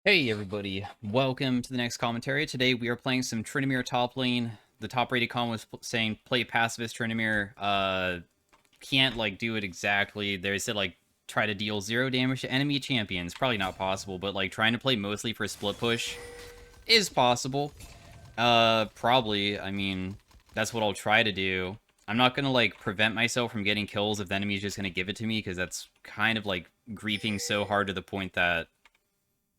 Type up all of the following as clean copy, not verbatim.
Hey everybody, welcome to the next commentary. Today we are playing some Tryndamere top lane. The top rated comment was saying play Pacifist Tryndamere. Can't like do it exactly. They said like try to deal 0 damage to enemy champions. Probably not possible, but like trying to play mostly for split push is possible. Probably. I mean, that's what I'll try to do. I'm not gonna like prevent myself from getting kills if the enemy's just gonna give it to me, because that's kind of like griefing so hard to the point that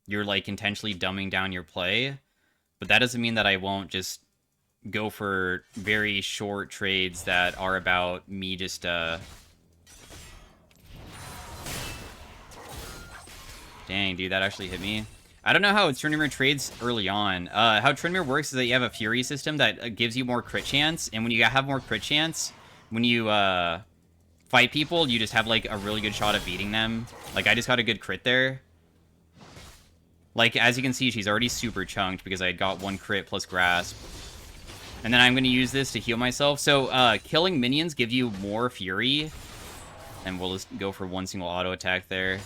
you're like intentionally dumbing down your play, but that doesn't mean that I won't just go for very short trades that are about me just dang, dude, that actually hit me. I don't know how Tryndamere trades early on. How Tryndamere works is that you have a Fury system that gives you more crit chance, and when you have more crit chance, when you fight people, you just have like a really good shot at beating them. Like I just got a good crit there. Like, as you can see, she's already super chunked because I got 1 crit plus grasp. And then I'm going to use this to heal myself. So, killing minions give you more fury. And we'll just go for 1 single auto attack there.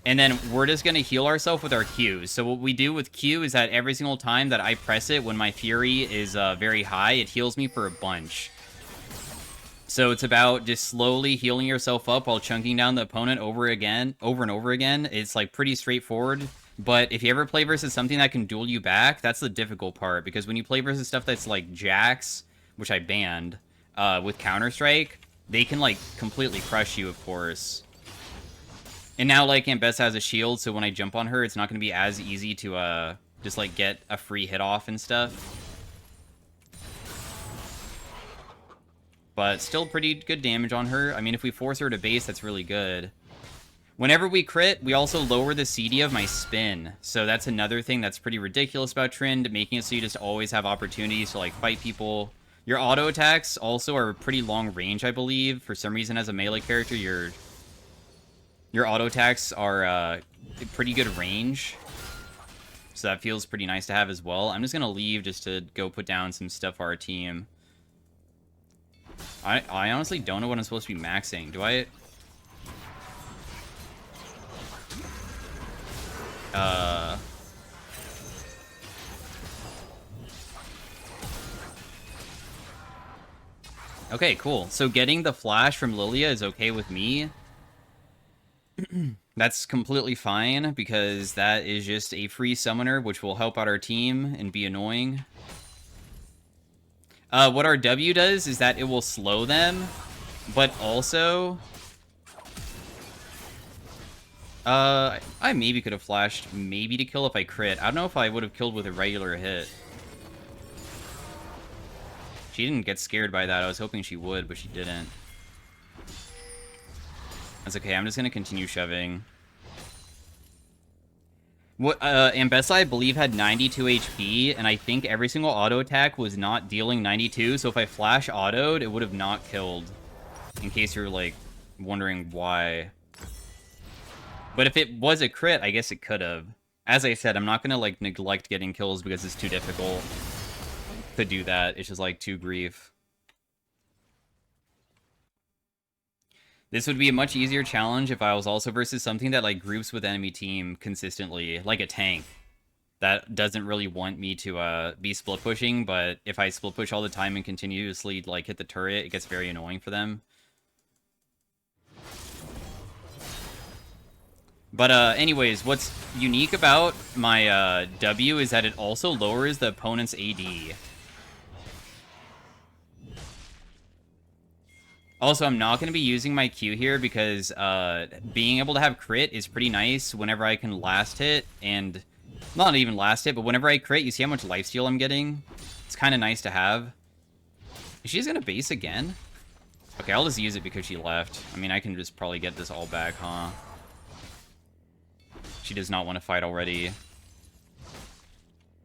And then we're just going to heal ourselves with our Qs. So what we do with Q is that every single time that I press it when my fury is very high, it heals me for a bunch. So it's about just slowly healing yourself up while chunking down the opponent over and over again. It's like pretty straightforward. But if you ever play versus something that can duel you back, that's the difficult part. Because when you play versus stuff that's like Jax, which I banned, with Counter-Strike, they can like completely crush you, of course. And now like Ambessa has a shield, so when I jump on her, it's not going to be as easy to just like get a free hit off and stuff. But still pretty good damage on her. I mean, if we force her to base, that's really good. Whenever we crit, we also lower the CD of my spin. So that's another thing that's pretty ridiculous about Trynd, making it so you just always have opportunities to like fight people. Your auto attacks also are pretty long range, I believe. For some reason, as a melee character, your auto attacks are pretty good range. So that feels pretty nice to have as well. I'm just going to leave just to go put down some stuff for our team. I honestly don't know what I'm supposed to be maxing. Do I... Okay, cool. So getting the flash from Lilia is okay with me. That's completely fine, because that is just a free summoner, which will help out our team and be annoying. What our W does is that it will slow them, but also... I maybe could have flashed maybe to kill if I crit. I don't know if I would have killed with a regular hit. She didn't get scared by that. I was hoping she would, but she didn't. That's okay. I'm just going to continue shoving. What Ambessa, I believe, had 92 HP, and I think every single auto attack was not dealing 92, so if I flash autoed, it would have not killed. In case you're, like, wondering why. But if it was a crit, I guess it could have. As I said, I'm not going to, like, neglect getting kills because it's too difficult to do that. It's just, like, too grief. This would be a much easier challenge if I was also versus something that, like, groups with enemy team consistently, like a tank. That doesn't really want me to be split pushing, but if I split push all the time and continuously, like, hit the turret, it gets very annoying for them. But anyways, what's unique about my W is that it also lowers the opponent's AD. Also, I'm not going to be using my Q here because being able to have crit is pretty nice whenever I can last hit, and not even last hit, but whenever I crit, you see how much lifesteal I'm getting? It's kind of nice to have. Is she just going to base again? Okay, I'll just use it because she left. I mean, I can just probably get this all back, huh? She does not want to fight already.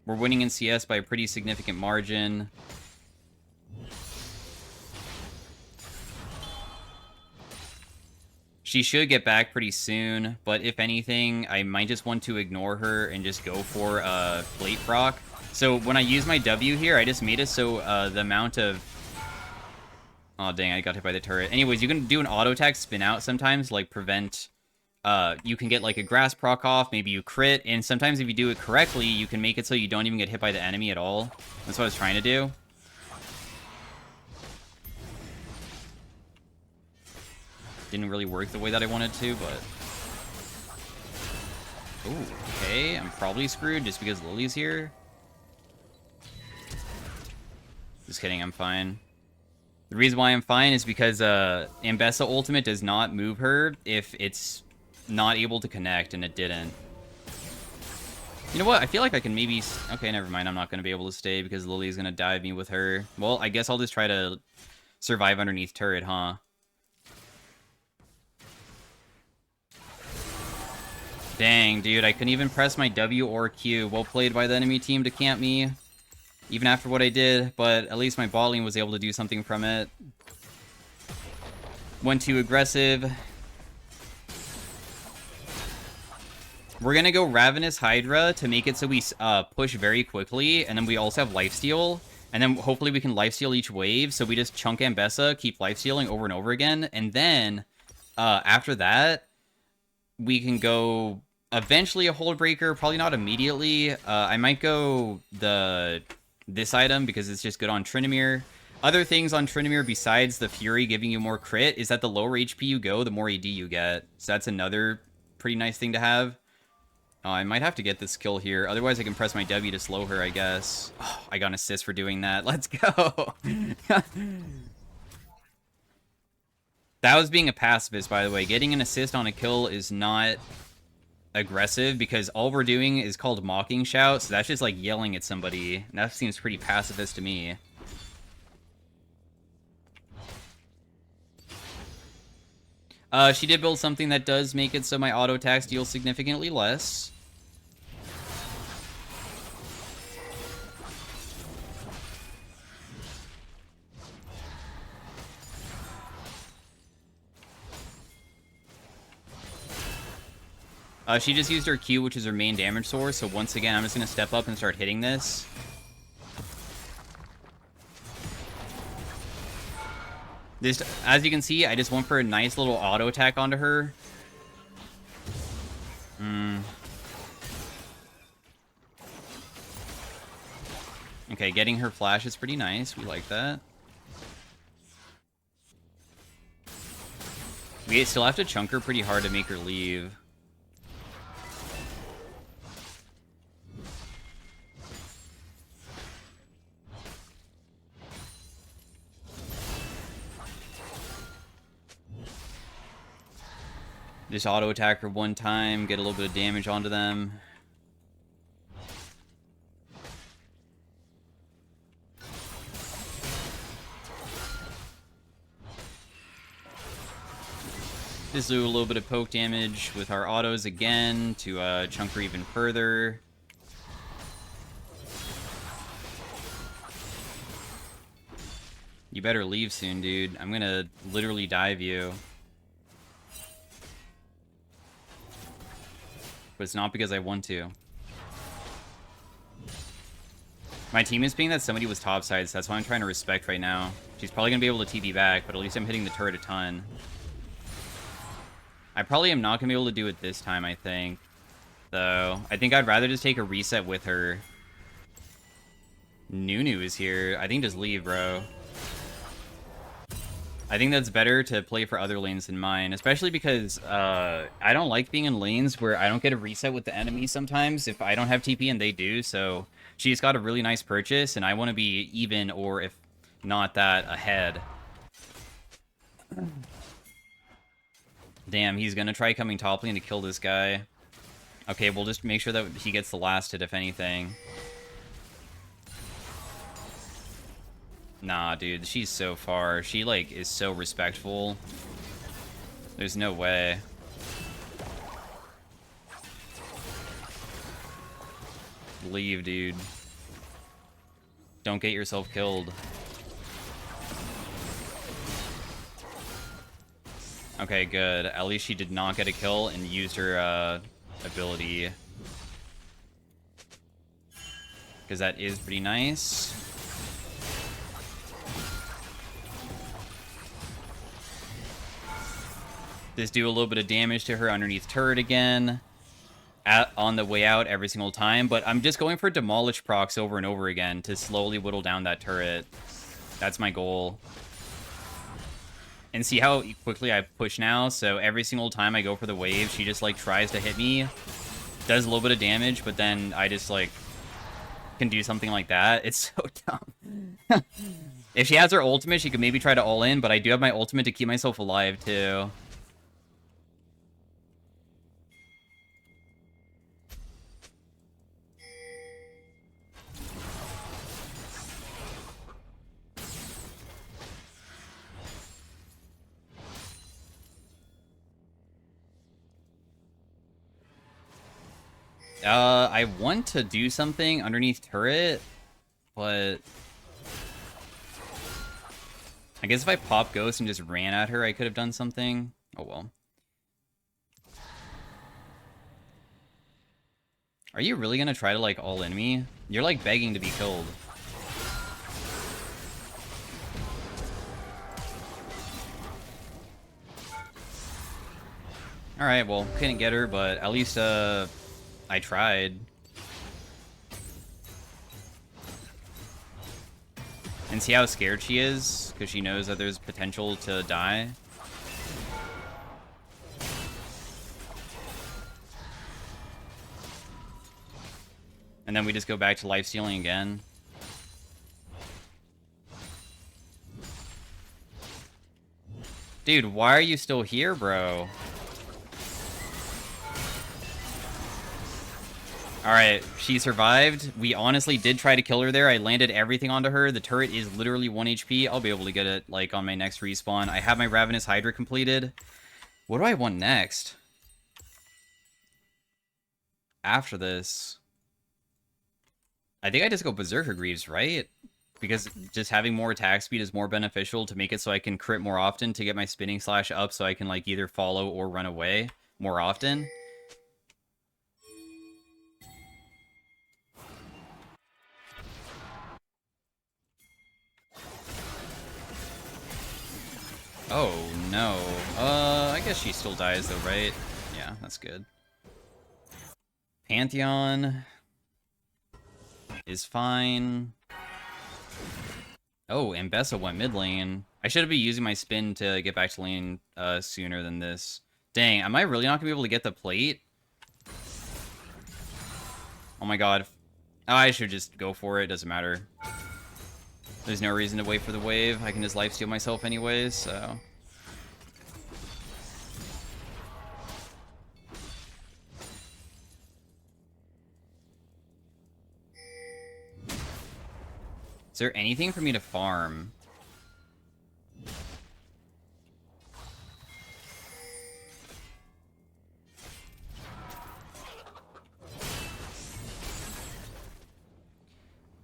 We're winning in CS by a pretty significant margin. She should get back pretty soon, but if anything, I might just want to ignore her and just go for Plate Proc. So when I use my W here, I just made it so the amount of... Oh, dang, I got hit by the turret. Anyways, you can do an auto attack spin out sometimes, like prevent you can get like a grass proc off, maybe you crit, and sometimes if you do it correctly, you can make it so you don't even get hit by the enemy at all. That's what I was trying to do. Didn't really work the way that I wanted to, but... Ooh, okay, I'm probably screwed just because Lily's here. Just kidding, I'm fine. The reason why I'm fine is because Ambessa ultimate does not move her if it's not able to connect, and it didn't. You know what? I feel like I can maybe... Okay, never mind. I'm not going to be able to stay because Lily's going to dive me with her. Well, I guess I'll just try to survive underneath turret, huh? Dang, dude. I couldn't even press my W or Q. Well played by the enemy team to camp me. Even after what I did, but at least my bot lane was able to do something from it. Went too aggressive. We're gonna go Ravenous Hydra to make it so we push very quickly, and then we also have lifesteal, and then hopefully we can lifesteal each wave, so we just chunk Ambessa, keep lifestealing over and over again, and then after that, we can go eventually a Hold Breaker, probably not immediately. I might go this item because it's just good on Tryndamere. Other things on Tryndamere besides the Fury giving you more crit is that the lower HP you go, the more AD you get. So that's another pretty nice thing to have. Oh, I might have to get this kill here. Otherwise, I can press my W to slow her, I guess. Oh, I got an assist for doing that. Let's go. That was being a pacifist, by the way. Getting an assist on a kill is not aggressive because all we're doing is called mocking shout. So that's just like yelling at somebody. And that seems pretty pacifist to me. She did build something that does make it so my auto attacks deal significantly less. She just used her Q, which is her main damage source, so once again, I'm just going to step up and start hitting this. This, as you can see, I just went for a nice little auto attack onto her. Okay, getting her flash is pretty nice. We like that. We still have to chunk her pretty hard to make her leave. Just auto attack her one time, get a little bit of damage onto them. Just do a little bit of poke damage with our autos again to chunk her even further. You better leave soon, dude. I'm gonna literally dive you. But it's not because I want to. My team is being that somebody was topside, so that's why I'm trying to respect right now. She's probably going to be able to TP back, but at least I'm hitting the turret a ton. I probably am not going to be able to do it this time, I think. Though, I think I'd rather just take a reset with her. Nunu is here. I think just leave, bro. I think that's better to play for other lanes than mine, especially because I don't like being in lanes where I don't get a reset with the enemy sometimes if I don't have TP and they do, so she's got a really nice purchase, and I want to be even, or if not that, ahead. Damn, he's going to try coming top lane to kill this guy. Okay, we'll just make sure that he gets the last hit, if anything. Nah, dude, she's so far. She, like, is so respectful. There's no way. Leave, dude. Don't get yourself killed. Okay, good. At least she did not get a kill and used her ability. Because that is pretty nice. Just do a little bit of damage to her underneath turret again. On the way out every single time. But I'm just going for demolish procs over and over again to slowly whittle down that turret. That's my goal. And see how quickly I push now? So every single time I go for the wave, she just, like, tries to hit me. Does a little bit of damage, but then I just, like, can do something like that. It's so dumb. If she has her ultimate, she could maybe try to all-in, but I do have my ultimate to keep myself alive, too. I want to do something underneath turret, but I guess if I pop Ghost and just ran at her, I could have done something. Oh, well. Are you really gonna try to, like, all-in me? You're, like, begging to be killed. Alright, well, couldn't get her, but at least, I tried. And see how scared she is? Because she knows that there's potential to die. And then we just go back to lifestealing again. Dude, why are you still here, bro? Alright, she survived. We honestly did try to kill her there. I landed everything onto her. The turret is literally 1 HP. I'll be able to get it, like, on my next respawn. I have my Ravenous Hydra completed. What do I want next? After this... I think I just go Berserker Greaves, right? Because just having more attack speed is more beneficial to make it so I can crit more often to get my spinning slash up so I can, like, either follow or run away more often. Oh, no. I guess she still dies, though, right? Yeah, that's good. Pantheon is fine. Oh, Ambessa went mid lane. I should have been using my spin to get back to lane sooner than this. Dang, am I really not going to be able to get the plate? Oh my god. I should just go for it. Doesn't matter. There's no reason to wait for the wave. I can just lifesteal myself anyways, so... Is there anything for me to farm?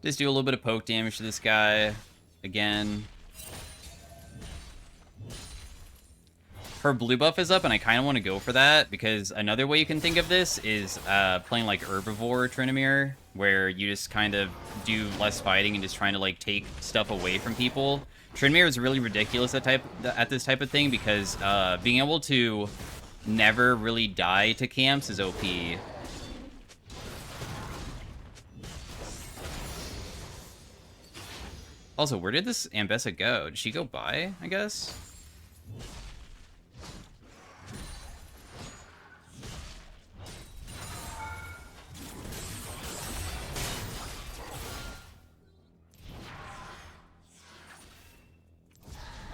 Just do a little bit of poke damage to this guy. Again. Her blue buff is up, and I kind of want to go for that, because another way you can think of this is playing like Herbivore Tryndamere, where you just kind of do less fighting and just trying to like take stuff away from people. Tryndamere is really ridiculous at this type of thing, because being able to never really die to camps is OP. Also, where did this Ambessa go? Did she go by, I guess?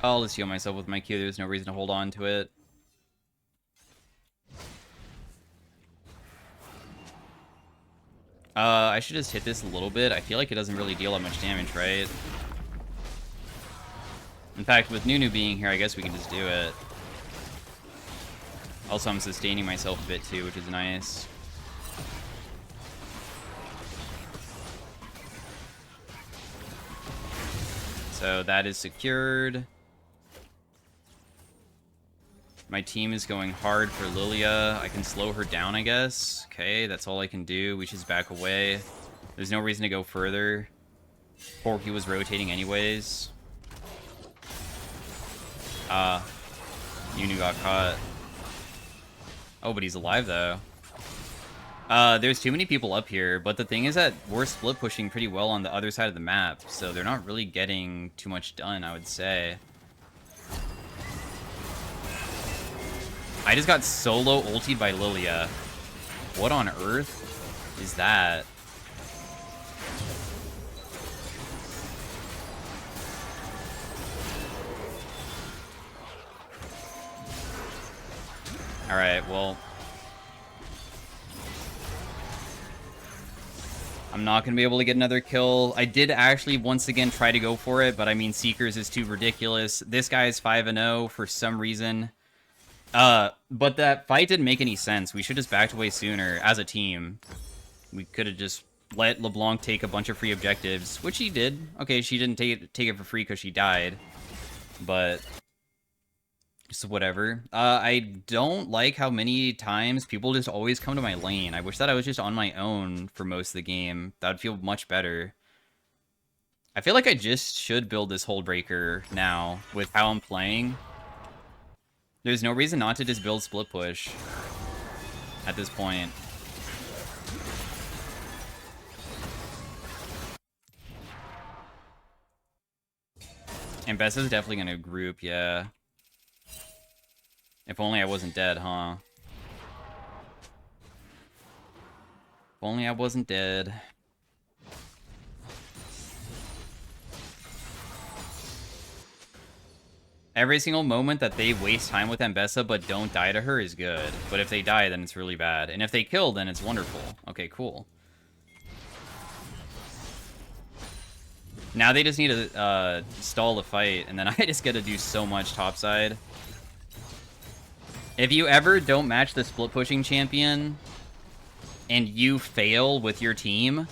I'll just heal myself with my Q. There's no reason to hold on to it. I should just hit this a little bit. I feel like it doesn't really deal that much damage, right? In fact, with Nunu being here, I guess we can just do it. Also, I'm sustaining myself a bit too, which is nice. So that is secured. My team is going hard for Lilia. I can slow her down, I guess. Okay, that's all I can do. We should just back away. There's no reason to go further. Porky was rotating anyways. Nunu got caught. Oh, but he's alive, though. There's too many people up here, but the thing is that we're split pushing pretty well on the other side of the map, so they're not really getting too much done, I would say. I just got solo ultied by Lilia. What on earth is that? Alright, well... I'm not going to be able to get another kill. I did actually once again try to go for it, but I mean, Seekers is too ridiculous. This guy is 5-0 for some reason. But that fight didn't make any sense. We should just backed away sooner as a team. We could have just let LeBlanc take a bunch of free objectives, which he did. Okay, she didn't take it for free because she died. But... just whatever. I don't like how many times people just always come to my lane. I wish that I was just on my own for most of the game. That would feel much better. I feel like I just should build this hold breaker now with how I'm playing. There's no reason not to just build split push at this point. And Bessa's definitely gonna group, yeah. If only I wasn't dead, huh? If only I wasn't dead. Every single moment that they waste time with Ambessa but don't die to her is good. But if they die, then it's really bad. And if they kill, then it's wonderful. Okay, cool. Now they just need to stall the fight, and then I just get to do so much topside. If you ever don't match the split pushing champion and you fail with your team,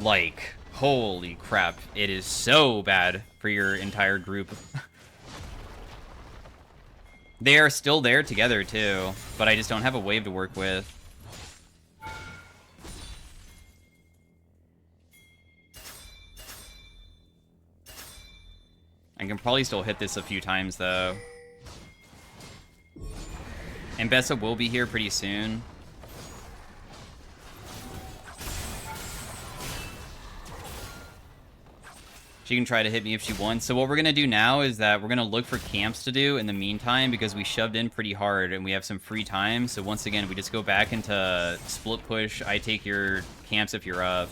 like, holy crap, it is so bad for your entire group. They are still there together too, but I just don't have a wave to work with. I can probably still hit this a few times though. And Bessa will be here pretty soon. She can try to hit me if she wants. So what we're going to do now is that we're going to look for camps to do in the meantime because we shoved in pretty hard and we have some free time. So once again, we just go back into split push. I take your camps if you're up.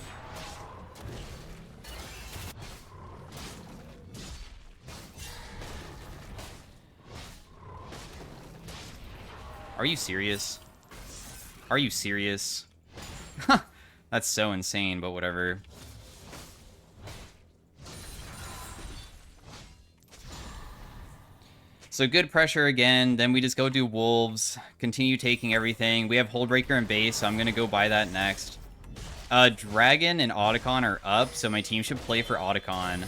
Are you serious? Are you serious? That's so insane, but whatever. So good pressure again, then we just go do Wolves, continue taking everything. We have Holdbreaker and base, so I'm going to go buy that next. Dragon and Otacon are up, so my team should play for Otacon.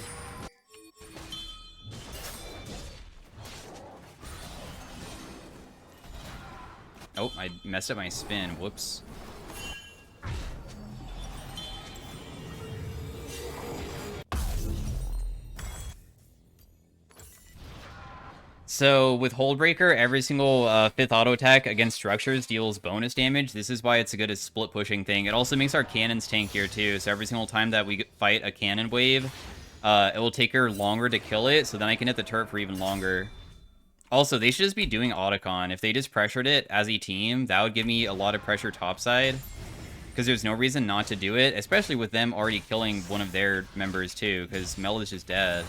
Oh, I messed up my spin. Whoops. So with Holdbreaker, every single 5th auto attack against structures deals bonus damage. This is why it's a good as split pushing thing. It also makes our cannons tankier too. So every single time that we fight a cannon wave, it will take her longer to kill it. So then I can hit the turret for even longer. Also, they should just be doing Otacon. If they just pressured it as a team, that would give me a lot of pressure topside. Because there's no reason not to do it, especially with them already killing one of their members too, because Mel is just dead.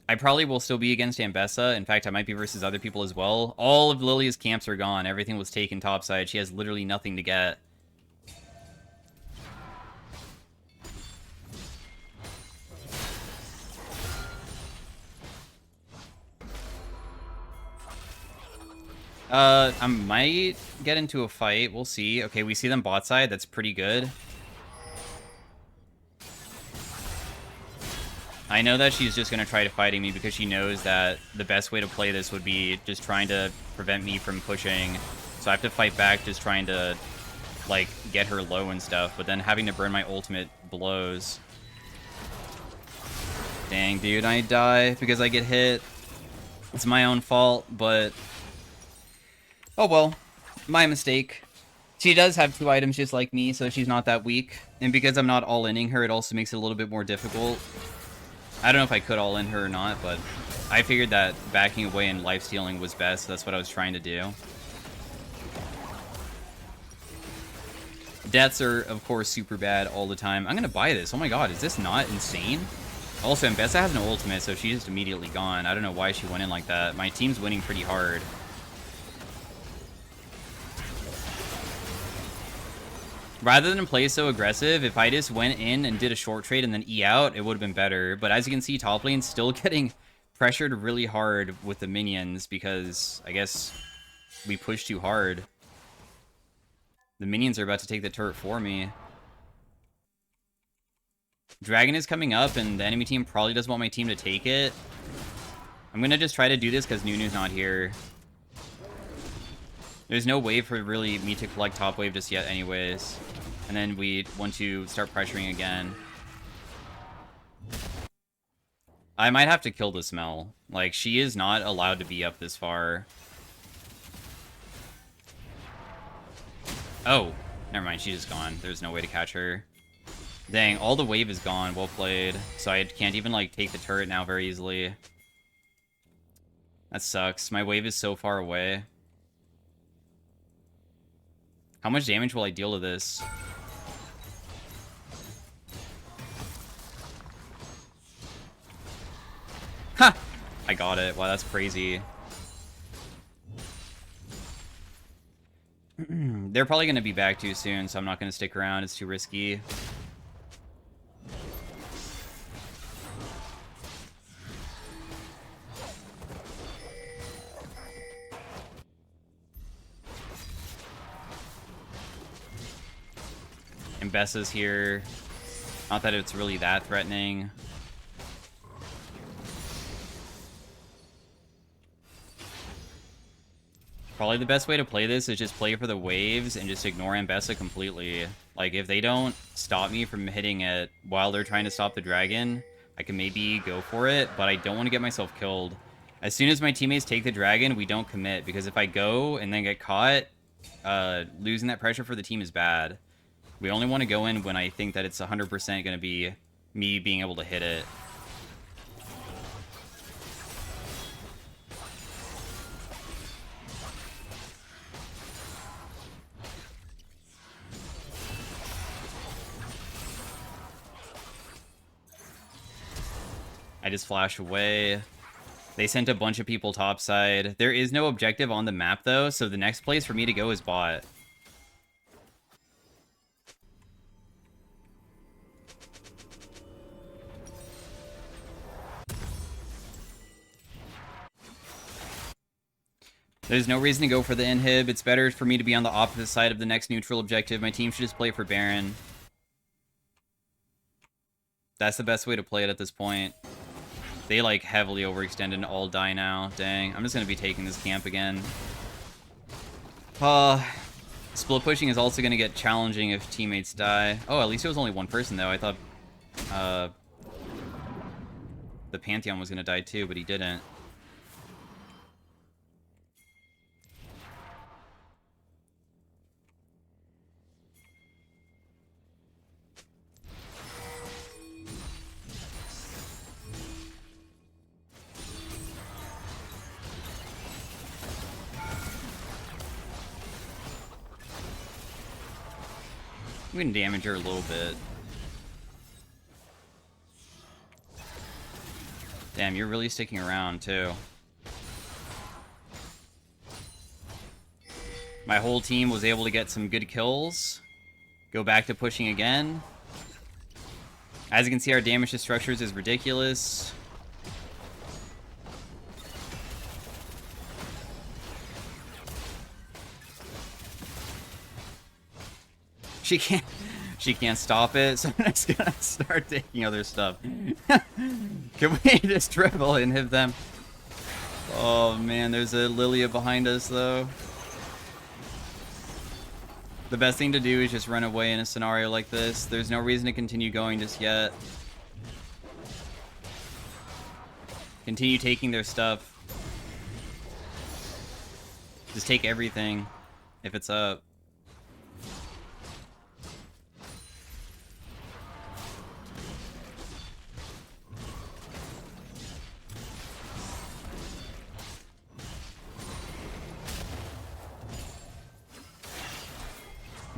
I probably will still be against Ambessa. In fact, I might be versus other people as well. All of Lilia's camps are gone. Everything was taken topside. She has literally nothing to get. I might get into a fight. We'll see. Okay, we see them bot side. That's pretty good. I know that she's just going to try to fighting me because she knows that the best way to play this would be just trying to prevent me from pushing. So I have to fight back just trying to, like, get her low and stuff. But then having to burn my ultimate blows. Dang, dude, I die because I get hit. It's my own fault, but... oh well. My mistake. She does have 2 items just like me, so she's not that weak. And because I'm not all-inning her, it also makes it a little bit more difficult. I don't know if I could all-in her or not, but I figured that backing away and life-stealing was best. So that's what I was trying to do. Deaths are, of course, super bad all the time. I'm going to buy this. Oh my god, is this not insane? Also, Mbessa has no ultimate, so she's just immediately gone. I don't know why she went in like that. My team's winning pretty hard. Rather than play so aggressive, if I just went in and did a short trade and then E out, it would have been better. But as you can see, top lane's still getting pressured really hard with the minions because, I guess, we pushed too hard. The minions are about to take the turret for me. Dragon is coming up, and the enemy team probably doesn't want my team to take it. I'm going to just try to do this because Nunu's not here. There's no way for really me to collect top wave just yet anyways. And then we want to start pressuring again. I might have to kill the Smell. Like, she is not allowed to be up this far. Oh, never mind. She's just gone. There's no way to catch her. Dang, all the wave is gone. Well played. So I can't even, like, take the turret now very easily. That sucks. My wave is so far away. How much damage will I deal to this? Ha! I got it. Wow, that's crazy. They're probably going to be back too soon, so I'm not going to stick around. It's too risky. And Bessa's here. Not that it's really that threatening. Probably the best way to play this is just play for the waves and just ignore Mbessa completely. Like, if they don't stop me from hitting it while they're trying to stop the dragon, I can maybe go for it, but I don't want to get myself killed. As soon as my teammates take the dragon, we don't commit, because if I go and then get caught, losing that pressure for the team is bad. We only want to go in when I think that it's 100% going to be me being able to hit it. I just flash away. They sent a bunch of people topside. There is no objective on the map, though, so the next place for me to go is bot. There's no reason to go for the inhib. It's better for me to be on the opposite side of the next neutral objective. My team should just play for Baron. That's the best way to play it at this point. They, like, heavily overextend and all die now. Dang. I'm just going to be taking this camp again. Split pushing is also going to get challenging if teammates die. Oh, at least it was only one person, though. I thought the Pantheon was going to die, too, but he didn't. We can damage her a little bit. Damn, you're really sticking around, too. My whole team was able to get some good kills. Go back to pushing again. As you can see, our damage to structures is ridiculous. She can't stop it, so I'm just gonna start taking other stuff. Can we just dribble and hit them? Oh man, there's a Lilia behind us though. The best thing to do is just run away in a scenario like this. There's no reason to continue going just yet. Continue taking their stuff. Just take everything if it's up.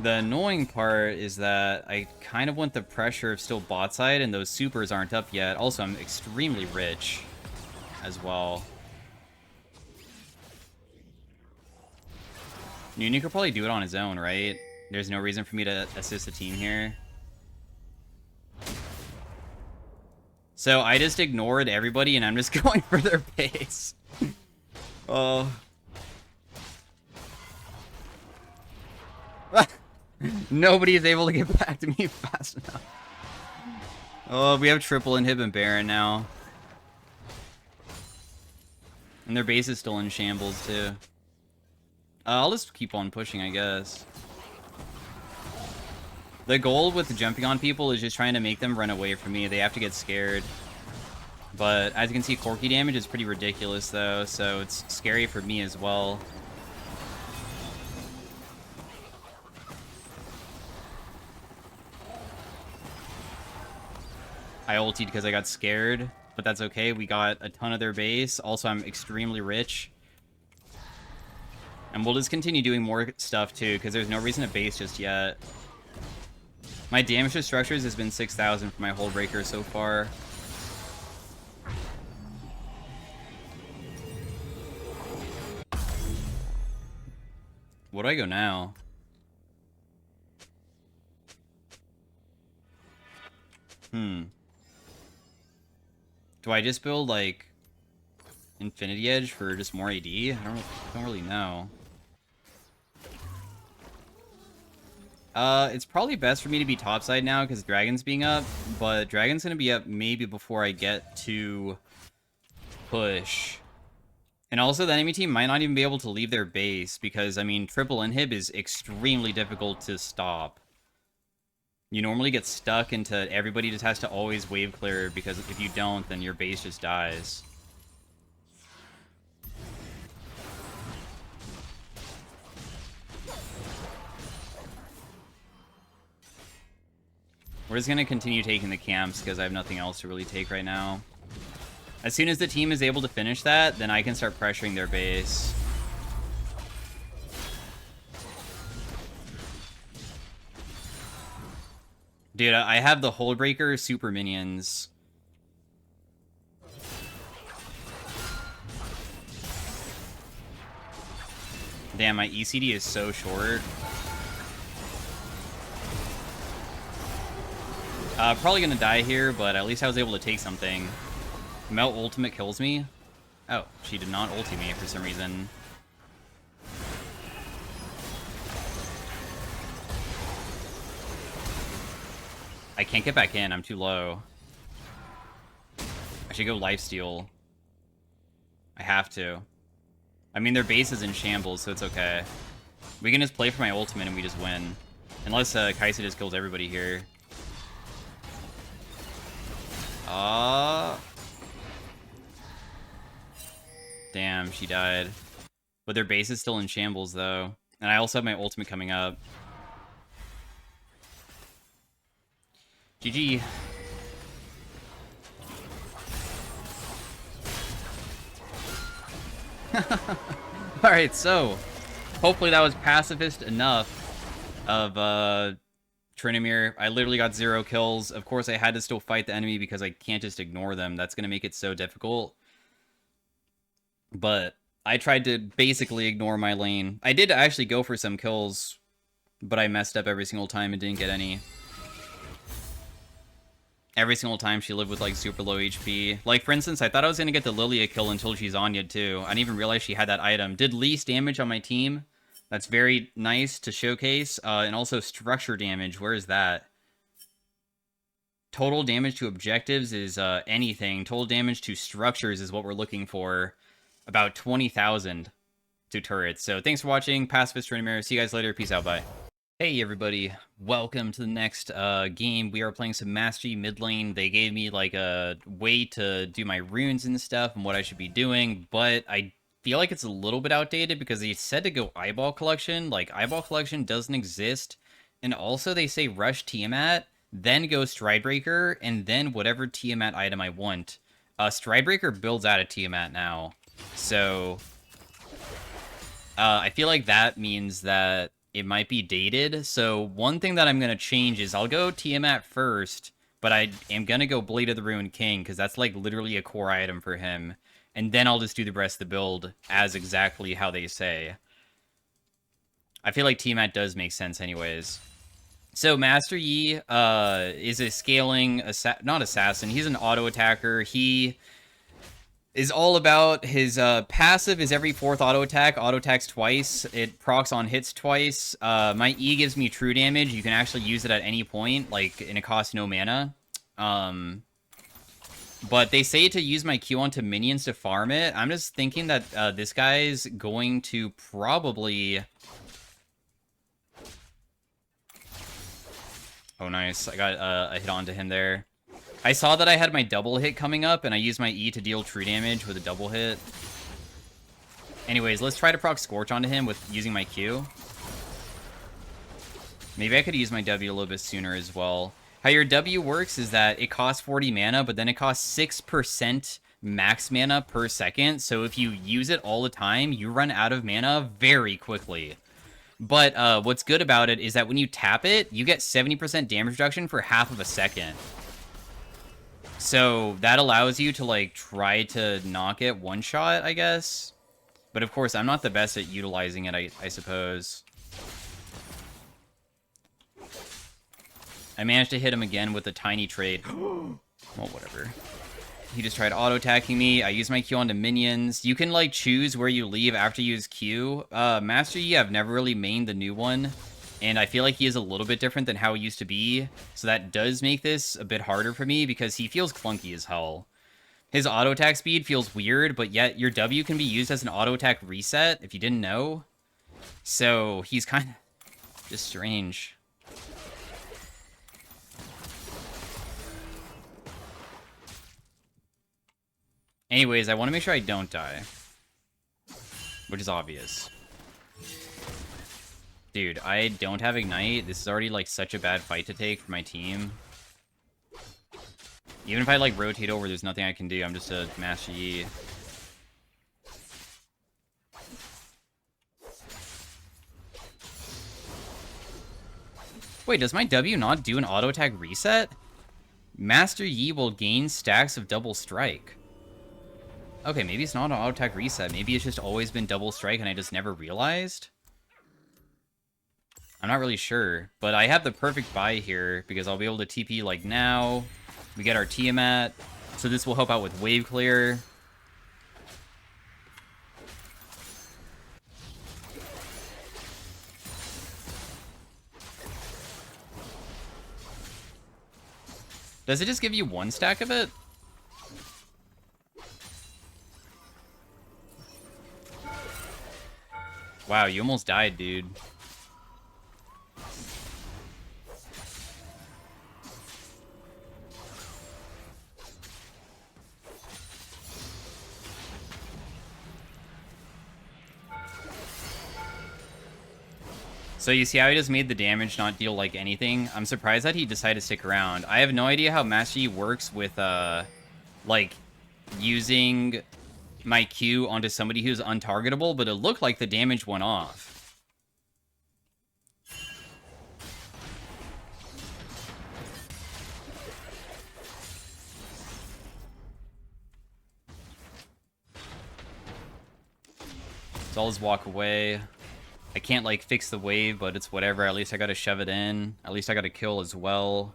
The annoying part is that I kind of want the pressure of still bot side, and those supers aren't up yet. Also, I'm extremely rich as well. Nunu could probably do it on his own, right? There's no reason for me to assist the team here. So I just ignored everybody, and I'm just going for their base. Oh. Nobody is able to get back to me fast enough. Oh, we have triple inhib and Baron now. And their base is still in shambles, too. I'll just keep on pushing, I guess. The goal with jumping on people is just trying to make them run away from me. They have to get scared. But as you can see, Corki damage is pretty ridiculous, though, so it's scary for me as well. I ultied because I got scared, but that's okay. We got a ton of their base. Also, I'm extremely rich. And we'll just continue doing more stuff, too, because there's no reason to base just yet. My damage to structures has been 6,000 for my Hold Breaker so far. Where do I go now? Do I just build, like, Infinity Edge for just more AD? I don't really know. It's probably best for me to be topside now because Dragon's being up, but Dragon's gonna be up maybe before I get to push. And also, the enemy team might not even be able to leave their base because, I mean, triple inhib is extremely difficult to stop. You normally get stuck into everybody just has to always wave clear because if you don't, then your base just dies. We're just going to continue taking the camps because I have nothing else to really take right now. As soon as the team is able to finish that, then I can start pressuring their base. Dude, I have the Hold Breaker super minions. Damn, my ECD is so short. Probably gonna die here, but at least I was able to take something. Melt ultimate kills me. Oh, she did not ulti me for some reason. I can't get back in, I'm too low. I should go lifesteal. I have to. I mean, their base is in shambles, so it's okay. We can just play for my ultimate and we just win. Unless Kaisa just kills everybody here. Damn, she died. But their base is still in shambles, though. And I also have my ultimate coming up. GG. Alright, so hopefully that was pacifist enough of Tryndamere. I literally got 0 kills. Of course, I had to still fight the enemy because I can't just ignore them. That's going to make it so difficult. But I tried to basically ignore my lane. I did actually go for some kills, but I messed up every single time and didn't get any. Every single time she lived with, like, super low HP. Like, for instance, I thought I was going to get the Lilia kill until she's Anya, too. I didn't even realize she had that item. Did least damage on my team. That's very nice to showcase. And also structure damage. Where is that? Total damage to objectives is anything. Total damage to structures is what we're looking for. About 20,000 to turrets. So thanks for watching. Pacifist Tryndamere. See you guys later. Peace out. Bye. Hey everybody, welcome to the next game. We are playing some Mastery mid lane. They gave me like a way to do my runes and stuff and what I should be doing, but I feel like it's a little bit outdated because they said to go eyeball collection. Like, eyeball collection doesn't exist. And also they say rush Tiamat, then go Stridebreaker, and then whatever Tiamat item I want. Stridebreaker builds out of Tiamat now. So, I feel like that means that it might be dated. So one thing that I'm going to change is I'll go Tiamat first, but I am going to go Blade of the Ruined King, because that's like literally a core item for him. And then I'll just do the rest of the build as exactly how they say. I feel like Tiamat does make sense anyways. So Master Yi is a scaling, not assassin, he's an auto attacker. He is all about his passive is every 4th auto attacks twice. It procs on hits twice. My E gives me true damage. You can actually use it at any point, like, and it costs no mana. But they say to use my Q onto minions to farm it. I'm just thinking that this guy's going to probably... Oh, nice. I got a hit onto him there. I saw that I had my double hit coming up, and I used my E to deal true damage with a double hit. Anyways, let's try to proc Scorch onto him with using my Q. Maybe I could use my W a little bit sooner as well. How your W works is that it costs 40 mana, but then it costs 6% max mana per second. So if you use it all the time, you run out of mana very quickly. But what's good about it is that when you tap it, you get 70% damage reduction for half of a second. So that allows you to, like, try to knock it one shot, I guess. But of course, I'm not the best at utilizing it, I suppose. I managed to hit him again with a tiny trade. Well, whatever. He just tried auto-attacking me. I used my Q onto minions. You can, like, choose where you leave after you use Q. Master Yi, I've never really mained the new one. And I feel like he is a little bit different than how he used to be. So that does make this a bit harder for me because he feels clunky as hell. His auto-attack speed feels weird, but yet your W can be used as an auto-attack reset, if you didn't know. So he's kind of just strange. Anyways, I want to make sure I don't die. Which is obvious. Dude, I don't have Ignite. This is already, like, such a bad fight to take for my team. Even if I, like, rotate over, there's nothing I can do. I'm just a Master Yi. Wait, does my W not do an auto-attack reset? Master Yi will gain stacks of double strike. Okay, maybe it's not an auto-attack reset. Maybe it's just always been double strike and I just never realized. I'm not really sure. But I have the perfect buy here because I'll be able to TP, like, now. We get our Tiamat. So this will help out with wave clear. Does it just give you one stack of it? Wow, you almost died, dude. So you see how he just made the damage not deal, like, anything? I'm surprised that he decided to stick around. I have no idea how Master Yi works with, like, using my Q onto somebody who's untargetable, but it looked like the damage went off. So I'll just walk away. I can't, like, fix the wave, but it's whatever. At least I gotta shove it in. At least I gotta kill as well.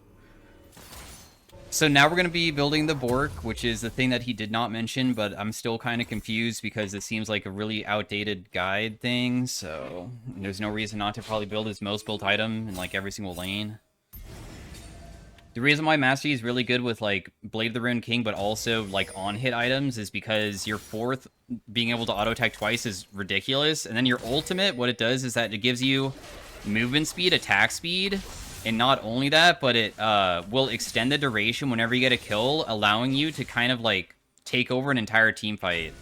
So now we're gonna be building the Bork, which is the thing that he did not mention, but I'm still kind of confused because it seems like a really outdated guide thing, so there's no reason not to probably build his most built item in, like, every single lane. The reason why Master Yi is really good with, like, Blade of the Ruined King, but also, like, on-hit items is because your 4th being able to auto-attack twice is ridiculous. And then your ultimate, what it does is that it gives you movement speed, attack speed, and not only that, but it will extend the duration whenever you get a kill, allowing you to kind of, like, take over an entire team fight.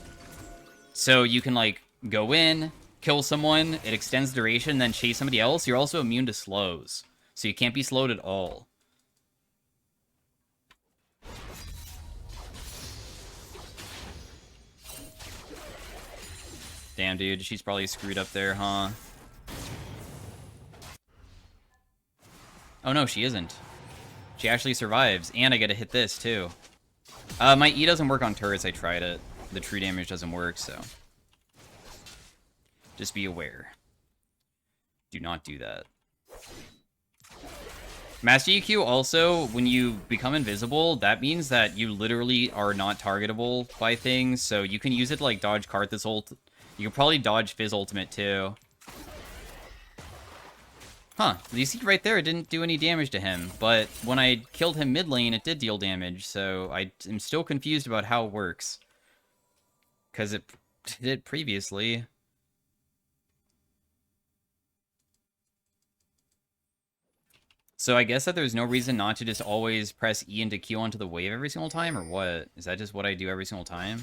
So you can, like, go in, kill someone, it extends duration, then chase somebody else. You're also immune to slows. So you can't be slowed at all. Damn, dude, she's probably screwed up there, huh? Oh, no, she isn't. She actually survives, and I get to hit this, too. My E doesn't work on turrets. I tried it. The true damage doesn't work, so... just be aware. Do not do that. Master EQ also, when you become invisible, that means that you literally are not targetable by things, so you can use it to, like, dodge Karthus ult. You can probably dodge Fizz ultimate, too. Huh, you see right there, it didn't do any damage to him, but when I killed him mid lane, it did deal damage, so I am still confused about how it works. Because it did previously. So I guess that there's no reason not to just always press E into Q onto the wave every single time, or what? Is that just what I do every single time?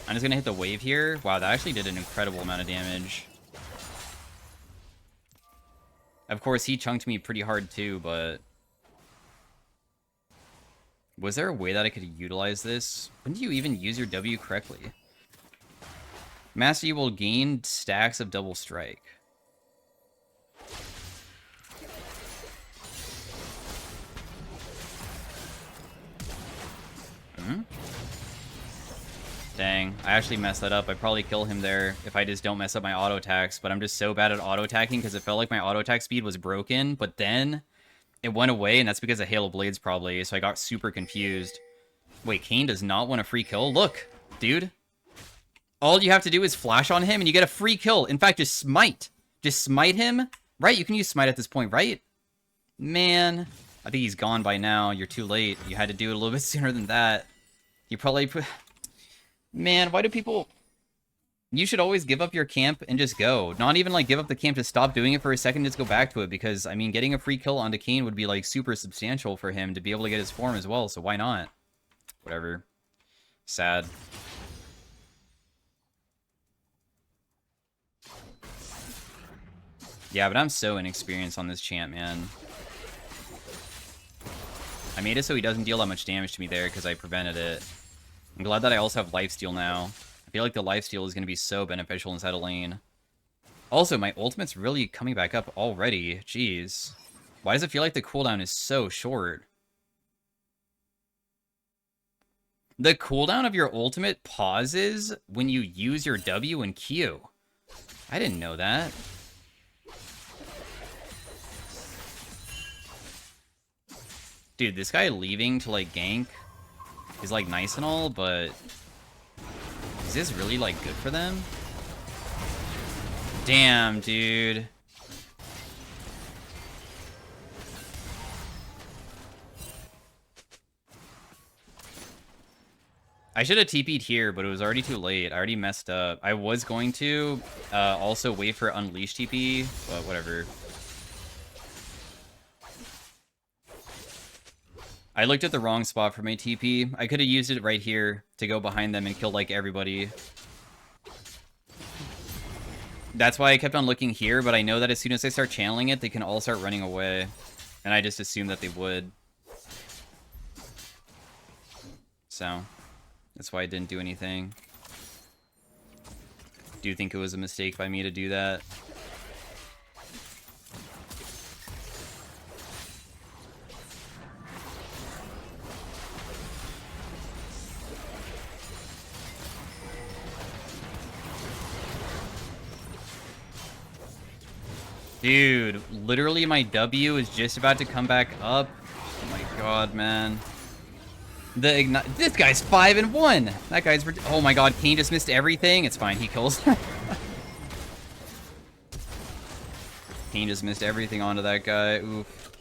I'm just gonna hit the wave here. Wow, that actually did an incredible amount of damage. Of course, he chunked me pretty hard too, but... was there a way that I could utilize this? When do you even use your W correctly? Master, you will gain stacks of double strike. Dang, I actually messed that up. I'd probably kill him there if I just don't mess up my auto attacks, but I'm just so bad at auto attacking because it felt like my auto attack speed was broken, but then it went away, and that's because of Halo Blades probably, so I got super confused. Wait, Kayn does not want a free kill? Look, dude. All you have to do is flash on him, and you get a free kill. In fact, just smite. Just smite him. Right, you can use smite at this point, right? Man, I think he's gone by now. You're too late. You had to do it a little bit sooner than that. You probably... man, why do people... you should always give up your camp and just go. Not even, like, give up the camp to stop doing it for a second, just go back to it. Because, I mean, getting a free kill onto Kayn would be, like, super substantial for him to be able to get his form as well. So why not? Whatever. Sad. Yeah, but I'm so inexperienced on this champ, man. I made it so he doesn't deal that much damage to me there because I prevented it. I'm glad that I also have lifesteal now. I feel like the lifesteal is going to be so beneficial inside a lane. Also, my ultimate's really coming back up already. Jeez. Why does it feel like the cooldown is so short? The cooldown of your ultimate pauses when you use your W and Q. I didn't know that. Dude, this guy leaving to, like, gank is, like, nice and all, but... is this really, like, good for them? Damn, dude. I should have TP'd here, but it was already too late. I already messed up. I was going to also wait for Unleash TP, but whatever. I looked at the wrong spot for my TP. I could have used it right here to go behind them and kill, like, everybody. That's why I kept on looking here, but I know that as soon as I start channeling it, they can all start running away. And I just assumed that they would. So, that's why I didn't do anything. Do you think it was a mistake by me to do that? Dude, literally my W is just about to come back up. Oh my god, man. This guy's 5-1. That guy's... oh my god, Kayn just missed everything. It's fine, he kills. Kayn just missed everything onto that guy. Oof.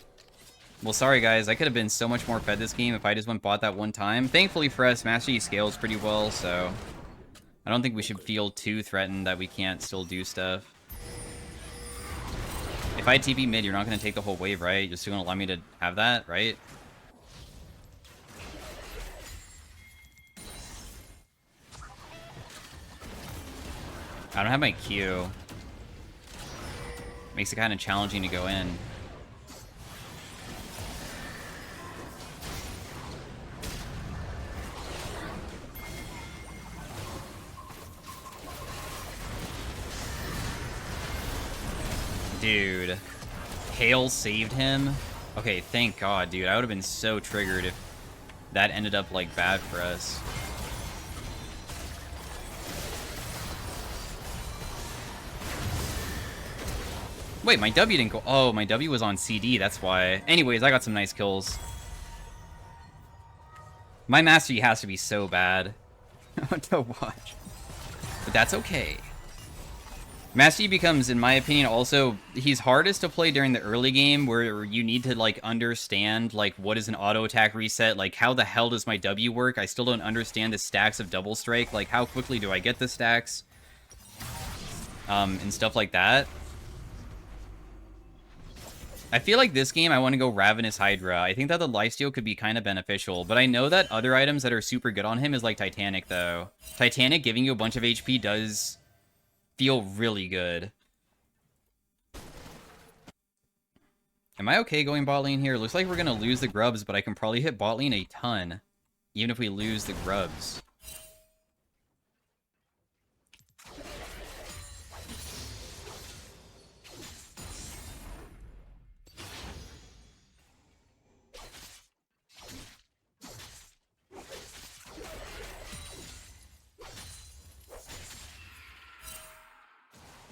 Well, sorry guys, I could have been so much more fed this game if I just went bot that one time. Thankfully for us, Master Yi scales pretty well, so... I don't think we should feel too threatened that we can't still do stuff. If I TP mid, you're not going to take the whole wave, right? You're still going to allow me to have that, right? I don't have my Q. Makes it kind of challenging to go in. Dude. Hail saved him? Okay, thank God, dude. I would have been so triggered if that ended up, like, bad for us. Wait, my W didn't go... Oh, my W was on CD, that's why. Anyways, I got some nice kills. My mastery has to be so bad to watch. But that's okay. Mastery becomes, in my opinion, also... He's hardest to play during the early game, where you need to, like, understand, like, what is an auto-attack reset? Like, how the hell does my W work? I still don't understand the stacks of double strike. Like, how quickly do I get the stacks? And stuff like that. I feel like this game, I want to go Ravenous Hydra. I think that the lifesteal could be kind of beneficial, but I know that other items that are super good on him is like Titanic, though. Titanic giving you a bunch of HP does feel really good. Am I okay going bot lane here? Looks like we're going to lose the grubs, but I can probably hit bot lane a ton, even if we lose the grubs.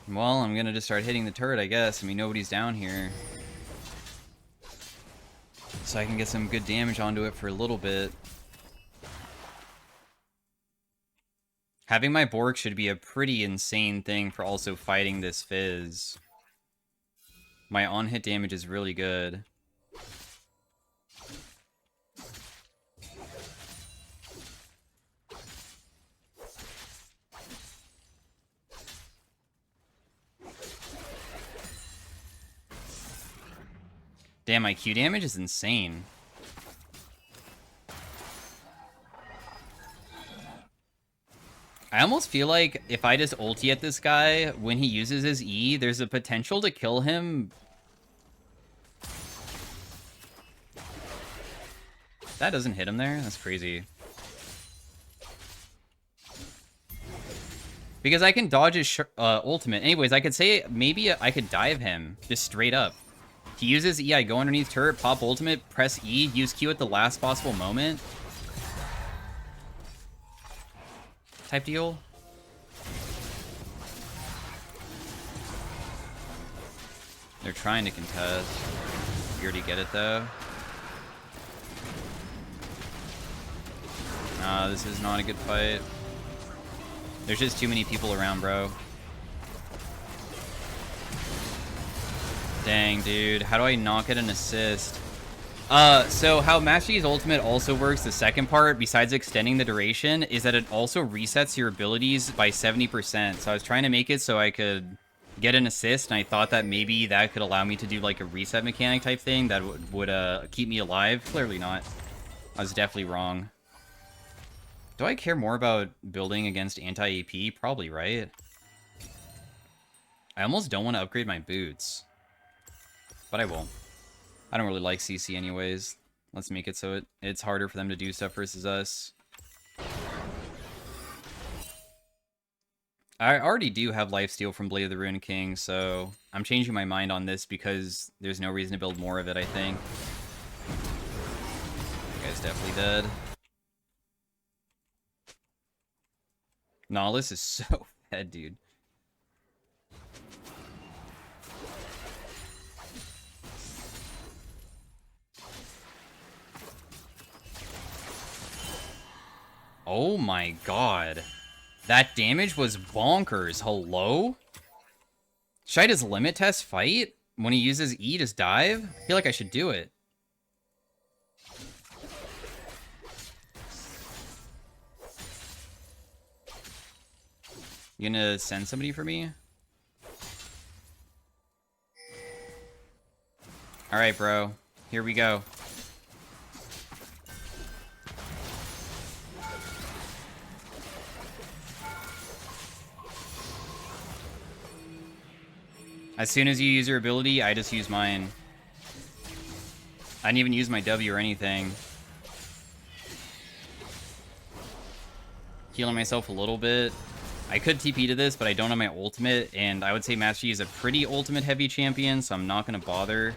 Well, I'm gonna just start hitting the turret, I guess. I mean, nobody's down here. So I can get some good damage onto it for a little bit. Having my Bork should be a pretty insane thing for also fighting this Fizz. My on-hit damage is really good. Damn, my Q damage is insane. I almost feel like if I just ulti at this guy when he uses his E, there's a potential to kill him. That doesn't hit him there? That's crazy. Because I can dodge his ultimate. Anyways, I could say maybe I could dive him just straight up. He uses E, I go underneath turret, pop ultimate, press E, use Q at the last possible moment. Type deal. They're trying to contest. You already get it though. This is not a good fight. There's just too many people around, bro. Dang, dude. How do I not get an assist? So how Mastery's ultimate also works, the second part, besides extending the duration, is that it also resets your abilities by 70%. So I was trying to make it so I could get an assist, and I thought that maybe that could allow me to do like a reset mechanic type thing that would keep me alive. Clearly not. I was definitely wrong. Do I care more about building against anti-AP? Probably, right? I almost don't want to upgrade my boots. But I won't. I don't really like CC anyways. Let's make it so it's harder for them to do stuff versus us. I already do have lifesteal from Blade of the Ruined King, so I'm changing my mind on this because there's no reason to build more of it, I think. That guy's definitely dead. Nah, this is so bad, dude. Oh my god. That damage was bonkers. Hello? Should I just limit test fight? When he uses E, just dive? I feel like I should do it. You gonna send somebody for me? Alright, bro. Here we go. As soon as you use your ability, I just use mine. I didn't even use my W or anything. Healing myself a little bit. I could TP to this, but I don't have my ultimate, and I would say Master Yi is a pretty ultimate-heavy champion, so I'm not going to bother.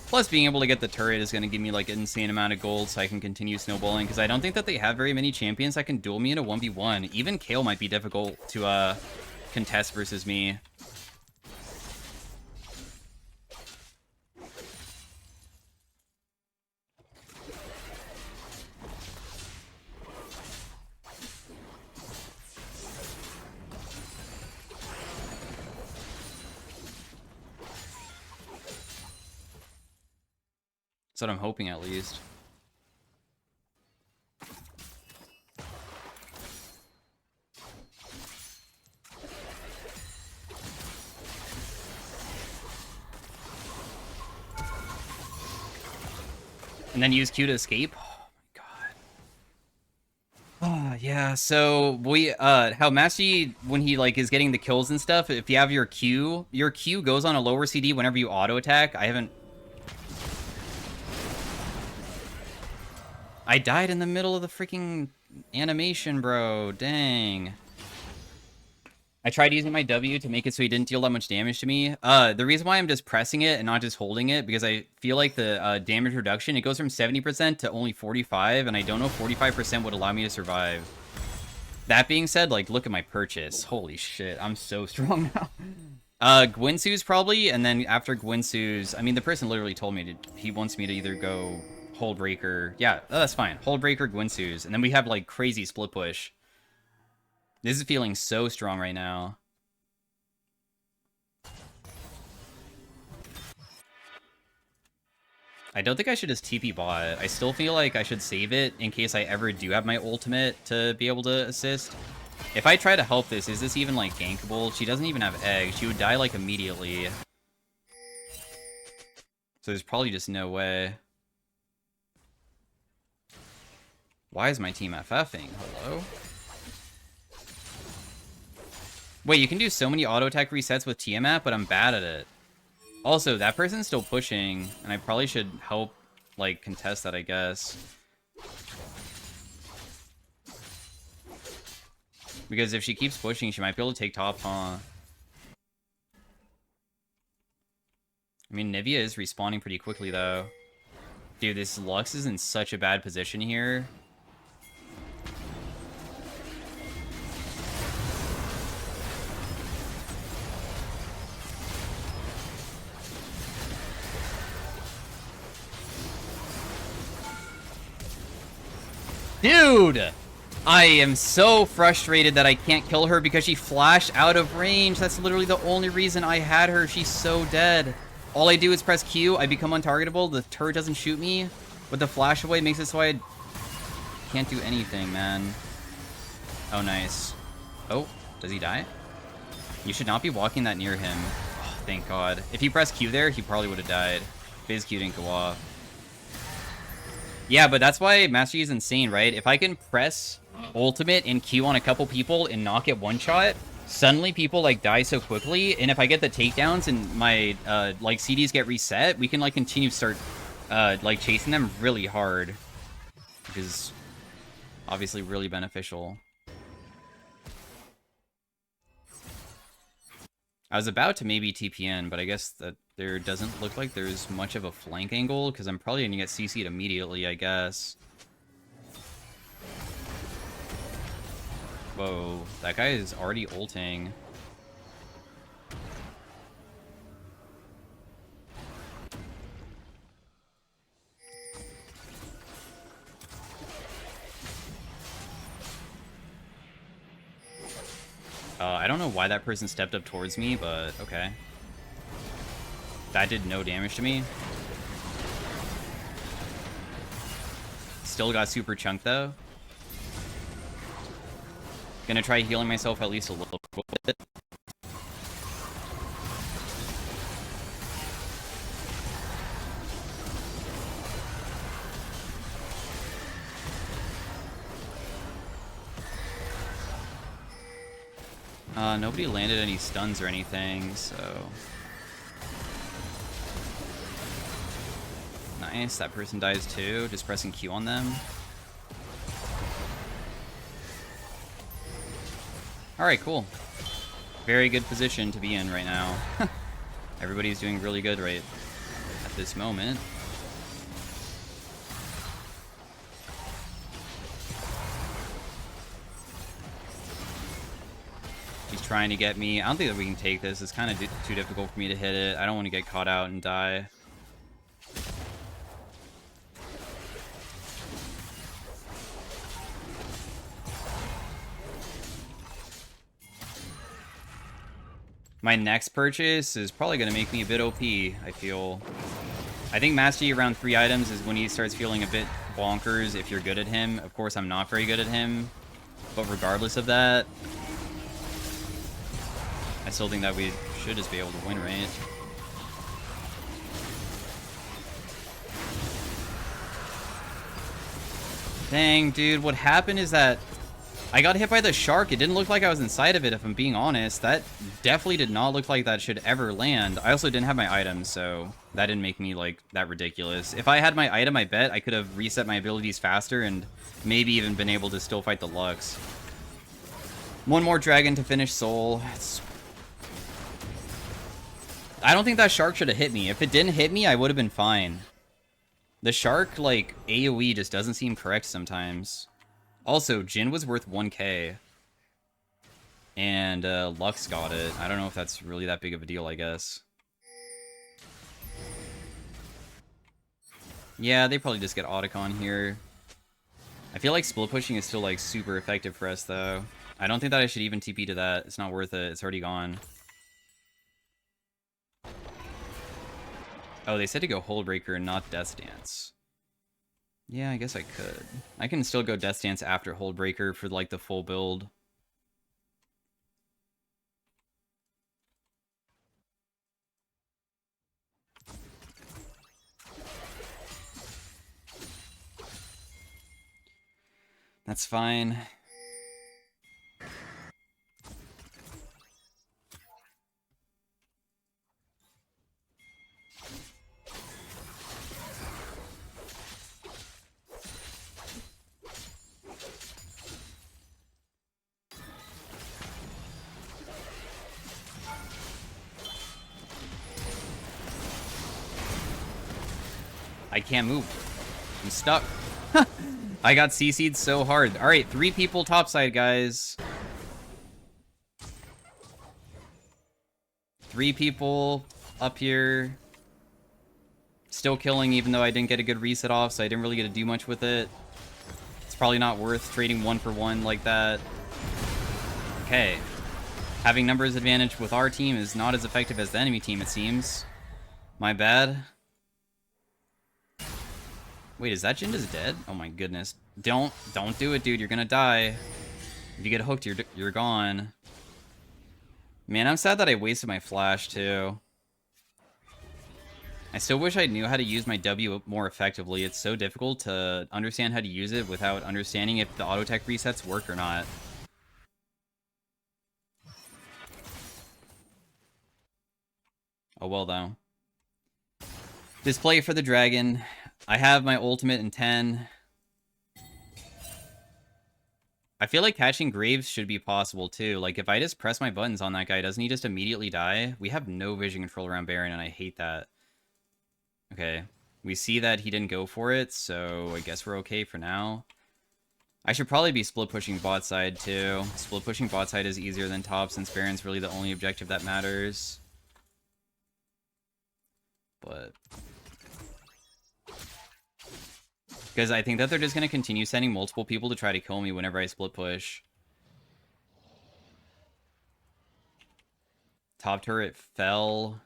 Plus, being able to get the turret is going to give me, like, an insane amount of gold so I can continue snowballing, because I don't think that they have very many champions that can duel me in a 1v1. Even Kayle might be difficult to contest versus me. That's what I'm hoping, at least. And then use Q to escape? Oh my god. Oh, yeah, so how Master Yi, when he, like, is getting the kills and stuff, if you have your Q goes on a lower CD whenever you auto-attack. I died in the middle of the freaking animation, bro. Dang. I tried using my W to make it so he didn't deal that much damage to me. The reason why I'm just pressing it and not just holding it, because I feel like the damage reduction, it goes from 70% to only 45, and I don't know if 45% would allow me to survive. That being said, like, look at my purchase. Holy shit, I'm so strong now. Gwinsu's probably, and then after Gwinsu's, I mean, the person literally told me he wants me to either go Hold Breaker. Yeah, that's fine. Hold Breaker, Gwinsu's. And then we have, like, crazy split push. This is feeling so strong right now. I don't think I should just TP bot. I still feel like I should save it in case I ever do have my ultimate to be able to assist. If I try to help this, is this even, like, gankable? She doesn't even have eggs. She would die, like, immediately. So there's probably just no way. Why is my team FFing? Hello? Wait, you can do so many auto attack resets with Tiamat, but I'm bad at it. Also, that person's still pushing, and I probably should help, like, contest that, I guess. Because if she keeps pushing, she might be able to take top, huh? I mean, Nivea is respawning pretty quickly, though. Dude, this Lux is in such a bad position here. Dude! I am so frustrated that I can't kill her because she flashed out of range. That's literally the only reason I had her. She's so dead. All I do is press Q. I become untargetable. The turret doesn't shoot me. But the flash away makes it so I can't do anything, man. Oh, nice. Oh, does he die? You should not be walking that near him. Oh, thank God. If he pressed Q there, he probably would have died. If his Q didn't go off. Yeah, but that's why Master Yi is insane, right? If I can press ultimate and Q on a couple people and not get one shot, suddenly people, like, die so quickly, and if I get the takedowns and my, like, CDs get reset, we can, like, continue to start, like, chasing them really hard. Which is obviously really beneficial. I was about to maybe TPN, but I guess that there doesn't look like there's much of a flank angle, because I'm probably going to get CC'd immediately, I guess. Whoa, that guy is already ulting. I don't know why that person stepped up towards me, but okay. That did no damage to me. Still got super chunked, though. Gonna try healing myself at least a little bit. Nobody landed any stuns or anything, so... Nice, that person dies too. Just pressing Q on them. Alright, cool. Very good position to be in right now. Everybody's doing really good right at this moment. He's trying to get me. I don't think that we can take this. It's kind of too difficult for me to hit it. I don't want to get caught out and die. My next purchase is probably going to make me a bit OP, I feel. I think mastery around 3 items is when he starts feeling a bit bonkers if you're good at him. Of course, I'm not very good at him. But regardless of that, I still think that we should just be able to win, right? Dang, dude, what happened is that I got hit by the shark. It didn't look like I was inside of it, if I'm being honest. That definitely did not look like that should ever land. I also didn't have my item, so that didn't make me, like, that ridiculous. If I had my item, I bet I could have reset my abilities faster and maybe even been able to still fight the Lux. One more dragon to finish Soul. I don't think that shark should have hit me. If it didn't hit me, I would have been fine. The shark, like, AoE just doesn't seem correct sometimes. Also, Jin was worth 1k. And Lux got it. I don't know if that's really that big of a deal, I guess. Yeah, they probably just get Otacon here. I feel like split pushing is still, like, super effective for us, though. I don't think that I should even TP to that. It's not worth it. It's already gone. Oh, they said to go Hullbreaker and not Death Dance. Yeah, I guess I could. I can still go Death Dance after Hullbreaker for, like, the full build. That's fine. I can't move. I'm stuck. I got CC'd so hard. Alright, 3 people topside, guys. 3 people up here. Still killing even though I didn't get a good reset off, so I didn't really get to do much with it. It's probably not worth trading 1 for 1 like that. Okay. Having numbers advantage with our team is not as effective as the enemy team, it seems. My bad. Wait, is that Jinda's dead? Oh my goodness. Don't do it, dude. You're gonna die. If you get hooked, you're gone. Man, I'm sad that I wasted my flash, too. I still wish I knew how to use my W more effectively. It's so difficult to understand how to use it without understanding if the auto tech resets work or not. Oh well, though. Display for the dragon. I have my ultimate in 10. I feel like catching Graves should be possible, too. Like, if I just press my buttons on that guy, doesn't he just immediately die? We have no vision control around Baron, and I hate that. Okay. We see that he didn't go for it, so I guess we're okay for now. I should probably be split pushing bot side, too. Split pushing bot side is easier than top, since Baron's really the only objective that matters. But... because I think that they're just going to continue sending multiple people to try to kill me whenever I split push. Top turret fell.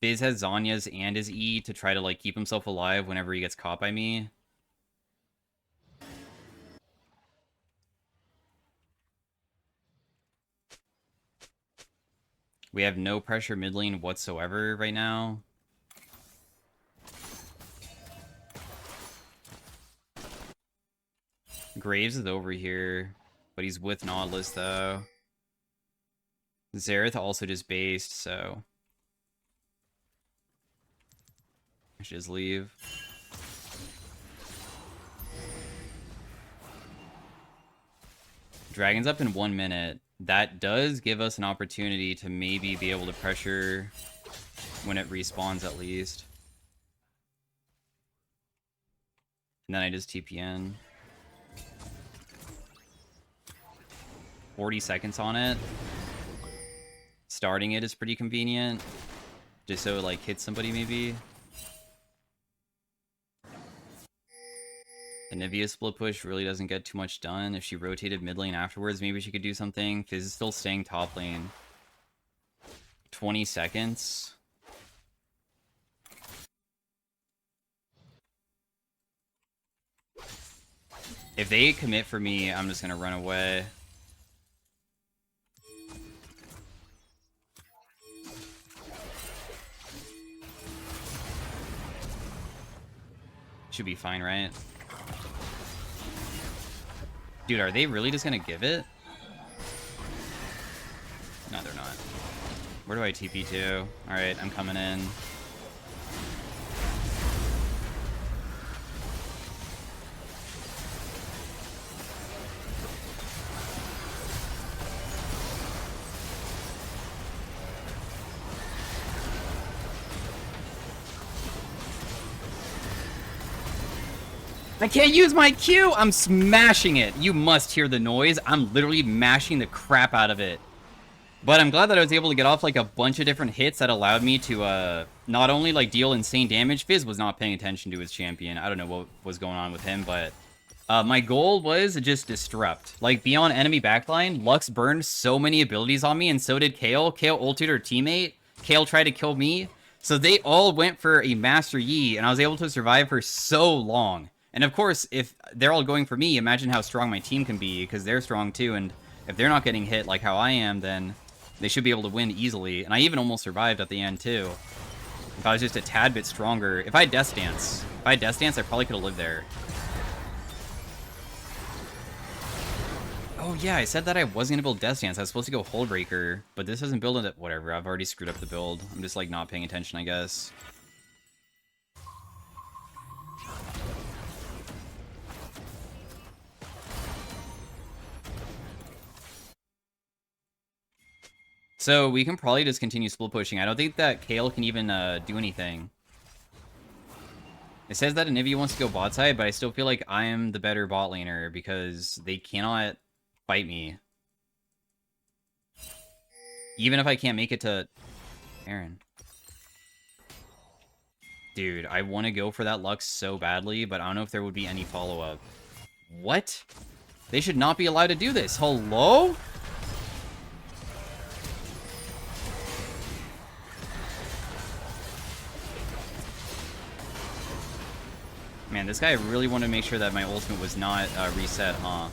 Biz has Zanya's and his E to try to, like, keep himself alive whenever he gets caught by me. We have no pressure mid lane whatsoever right now. Graves is over here, but he's with Nautilus, though. Xerath also just based, so... I should just leave. Dragon's up in 1 minute. That does give us an opportunity to maybe be able to pressure when it respawns at least. And then I just TP in. 40 seconds on it. Starting it is pretty convenient. Just so it like hits somebody maybe. The Nivea split push really doesn't get too much done. If she rotated mid lane afterwards, maybe she could do something. Fizz is still staying top lane. 20 seconds. If they commit for me, I'm just gonna run away. Should be fine, right? Dude, are they really just gonna give it? No, they're not. Where do I TP to? Alright, I'm coming in. I can't use my Q! I'm smashing it! You must hear the noise. I'm literally mashing the crap out of it. But I'm glad that I was able to get off like a bunch of different hits that allowed me to not only like deal insane damage. Fizz was not paying attention to his champion. I don't know what was going on with him, but my goal was just disrupt. Like, be on enemy backline. Lux burned so many abilities on me, and so did Kayle. Kayle ulted her teammate. Kayle tried to kill me. So they all went for a Master Yi, and I was able to survive for so long. And of course, if they're all going for me, imagine how strong my team can be, because they're strong too, and if they're not getting hit like how I am, then they should be able to win easily. And I even almost survived at the end too. If I was just a tad bit stronger. If I had Death Dance, I probably could have lived there. Oh yeah, I said that I wasn't gonna build Death Dance. I was supposed to go Hullbreaker, but this doesn't build it. Whatever, I've already screwed up the build. I'm just like not paying attention, I guess. So we can probably just continue split pushing. I don't think that Kayle can even do anything. It says that Anivia wants to go bot side, but I still feel like I am the better bot laner because they cannot fight me. Even if I can't make it to Aaron. Dude, I want to go for that Lux so badly, but I don't know if there would be any follow-up. What? They should not be allowed to do this. Hello? Man, this guy really wanted to make sure that my ultimate was not reset, huh?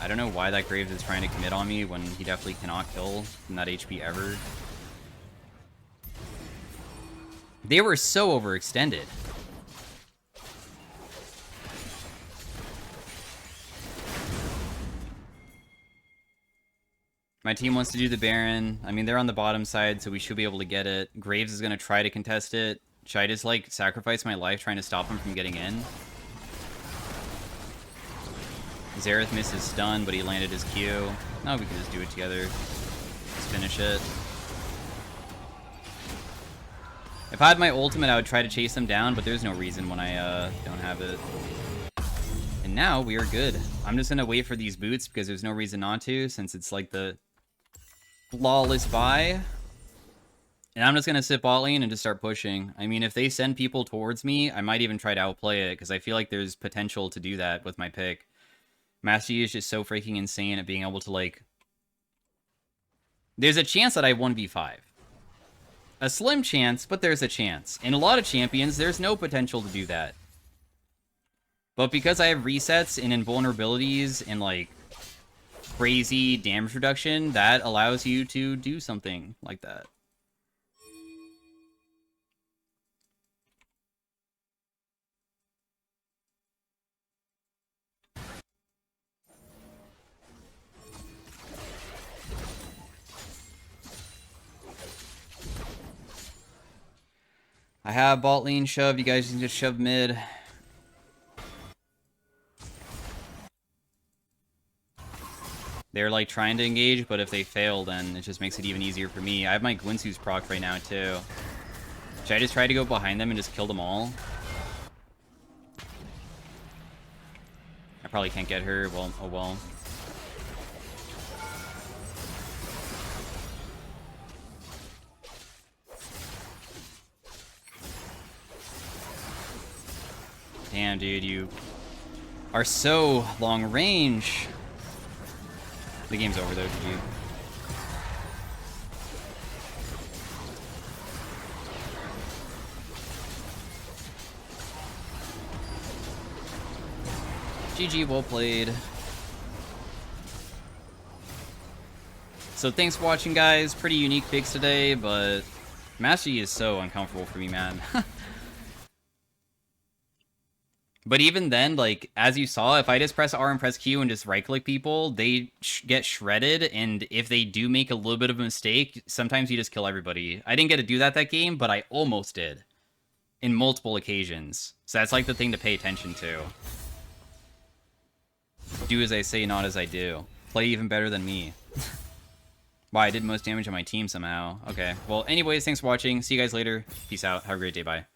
I don't know why that Graves is trying to commit on me when he definitely cannot kill from that HP ever. They were so overextended. My team wants to do the Baron. I mean, they're on the bottom side, so we should be able to get it. Graves is going to try to contest it. Should I just, like, sacrifice my life trying to stop him from getting in? Xerath missed his stun, but he landed his Q. No, we can just do it together. Let's finish it. If I had my ultimate, I would try to chase them down, but there's no reason when I don't have it. And now we are good. I'm just going to wait for these boots because there's no reason not to, since it's like the flawless buy. And I'm just going to sit bot lane and just start pushing. I mean, if they send people towards me, I might even try to outplay it, because I feel like there's potential to do that with my pick. Master Yi is just so freaking insane at being able to, like... There's a chance that I 1v5. A slim chance, but there's a chance. In a lot of champions, there's no potential to do that. But because I have resets and invulnerabilities and, like, crazy damage reduction, that allows you to do something like that. I have bot lane shoved. You guys can just shove mid. They're like trying to engage, but if they fail, then it just makes it even easier for me. I have my Gwinsu's proc right now too. Should I just try to go behind them and just kill them all? I probably can't get her. Well, oh well. Damn, dude, you are so long range. The game's over though, GG. GG, well played. So thanks for watching, guys. Pretty unique picks today, but Mastery is so uncomfortable for me, man. But even then, like, as you saw, if I just press R and press Q and just right-click people, they get shredded, and if they do make a little bit of a mistake, sometimes you just kill everybody. I didn't get to do that game, but I almost did. In multiple occasions. So that's, like, the thing to pay attention to. Do as I say, not as I do. Play even better than me. Wow, I did most damage on my team somehow. Okay, well, anyways, thanks for watching. See you guys later. Peace out. Have a great day. Bye.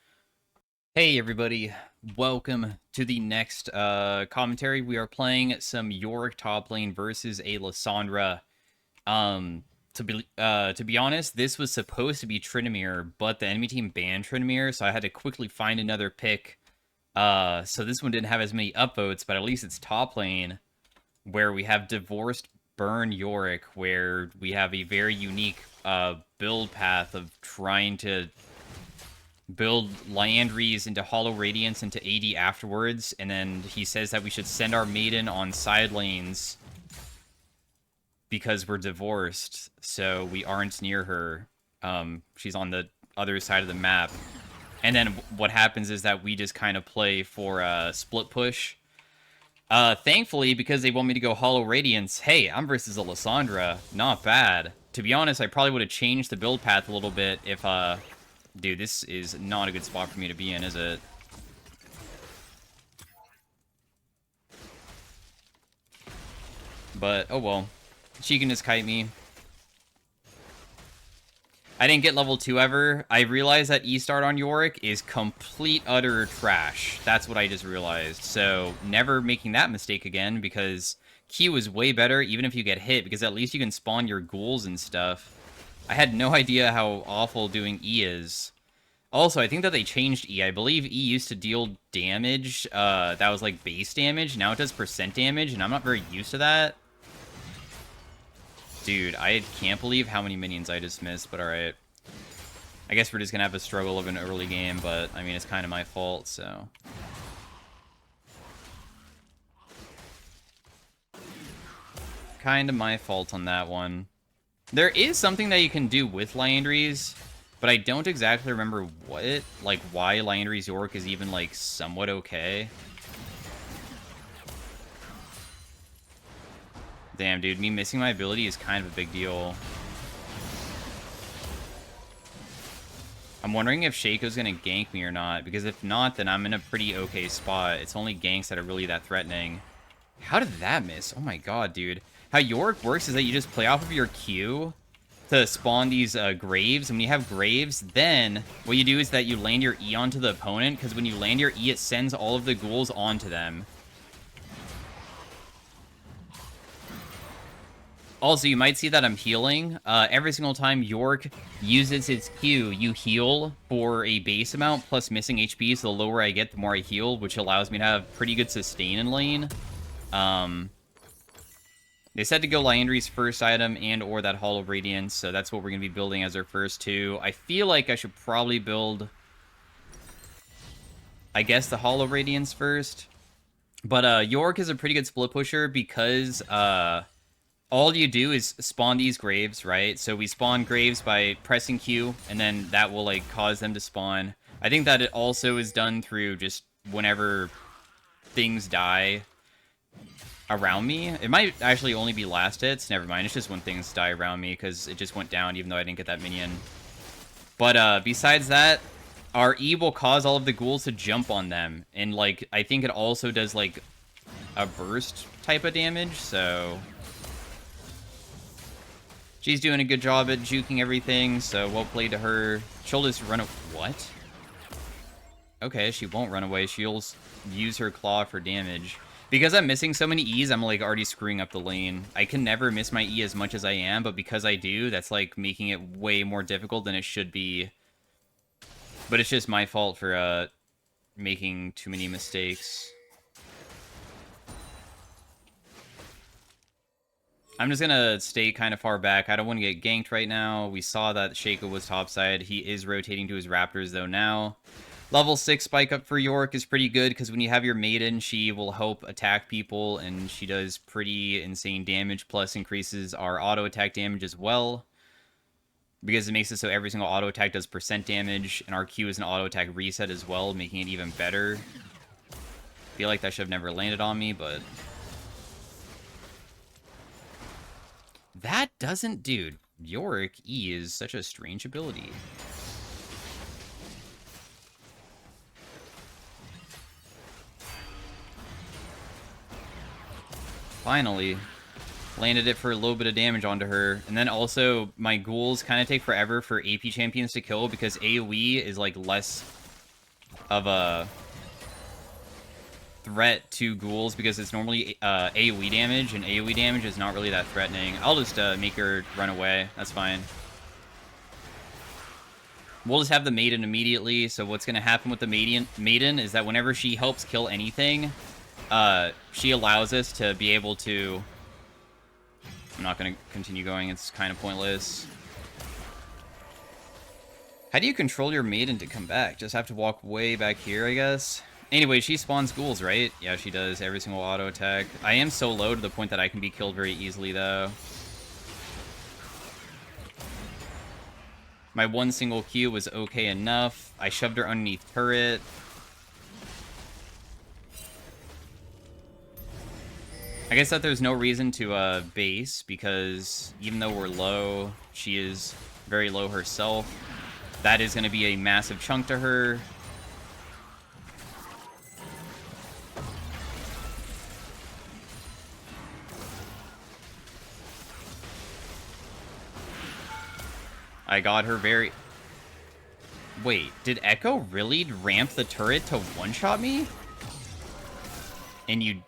Hey everybody, welcome to the next commentary. We are playing some Yorick top lane versus a Lissandra. To be honest, this was supposed to be Tryndamere, but the enemy team banned Tryndamere, so I had to quickly find another pick. So this one didn't have as many upvotes, but at least it's top lane, where we have Divorced Burn Yorick, where we have a very unique build path of trying to build Liandry's into Hollow Radiance into AD afterwards, and then he says that we should send our maiden on side lanes because we're divorced, so we aren't near her. She's on the other side of the map. And then what happens is that we just kind of play for a split push. Thankfully, because they want me to go Hollow Radiance, hey, I'm versus a Lissandra. Not bad. To be honest, I probably would have changed the build path a little bit if, dude, this is not a good spot for me to be in, is it? But, oh well. She can just kite me. I didn't get level 2 ever. I realized that E-Start on Yorick is complete, utter trash. That's what I just realized. So, never making that mistake again, because Q is way better, even if you get hit, because at least you can spawn your ghouls and stuff. I had no idea how awful doing E is. Also, I think that they changed E. I believe E used to deal damage that was like base damage. Now it does percent damage, and I'm not very used to that. Dude, I can't believe how many minions I just missed, but alright. I guess we're just gonna have a struggle of an early game, but I mean, it's kind of my fault, so. Kind of my fault on that one. There is something that you can do with Liandry's, but I don't exactly remember what, like, why Liandry's Yorick is even, like, somewhat okay. Damn, dude, me missing my ability is kind of a big deal. I'm wondering if Shaco's gonna gank me or not, because if not, then I'm in a pretty okay spot. It's only ganks that are really that threatening. How did that miss? Oh my god, dude. How Yorick works is that you just play off of your Q to spawn these Graves, and when you have Graves, then what you do is that you land your E onto the opponent, because when you land your E, it sends all of the ghouls onto them. Also, you might see that I'm healing. Every single time Yorick uses his Q, you heal for a base amount plus missing HP, so the lower I get, the more I heal, which allows me to have pretty good sustain in lane. They said to go Liandry's first item and or that Hollow Radiance, so that's what we're going to be building as our first two. I feel like I should probably build, I guess, the Hollow Radiance first. But Yorick is a pretty good split pusher because all you do is spawn these Graves, right? So we spawn Graves by pressing Q, and then that will, like, cause them to spawn. I think that it also is done through just whenever things die around me. It might actually only be last hits. Never mind. It's just when things die around me, because it just went down even though I didn't get that minion. But besides that, our E will cause all of the ghouls to jump on them. And, like, I think it also does, like, a burst type of damage, so... She's doing a good job at juking everything, so well played to her. She'll just run away. What? Okay, she won't run away. She'll use her claw for damage. Because I'm missing so many E's, I'm, like, already screwing up the lane. I can never miss my E as much as I am, but because I do, that's, like, making it way more difficult than it should be. But it's just my fault for, making too many mistakes. I'm just gonna stay kind of far back. I don't want to get ganked right now. We saw that Shaco was topside. He is rotating to his Raptors, though, now. Level 6 spike up for Yorick is pretty good, because when you have your Maiden, she will help attack people, and she does pretty insane damage, plus increases our auto attack damage as well. Because it makes it so every single auto attack does % damage, and our Q is an auto attack reset as well, making it even better. Feel like that should have never landed on me, but... That doesn't... Dude, Yorick E is such a strange ability. Finally. Landed it for a little bit of damage onto her. And then also, my ghouls kind of take forever for AP champions to kill because AoE is, like, less of a threat to ghouls because it's normally AoE damage, and AoE damage is not really that threatening. I'll just make her run away. That's fine. We'll just have the Maiden immediately, so what's going to happen with the Maiden is that whenever she helps kill anything, she allows us to be able to... I'm not going to continue going, it's kind of pointless. How do you control your Maiden to come back? Just have to walk way back here, I guess? Anyway, she spawns ghouls, right? Yeah, she does. Every single auto attack. I am so low to the point that I can be killed very easily, though. My one single Q was okay enough. I shoved her underneath turret. I guess that there's no reason to base, because even though we're low, she is very low herself. That is going to be a massive chunk to her. I got her very... Wait, did Echo really ramp the turret to one-shot me? And you...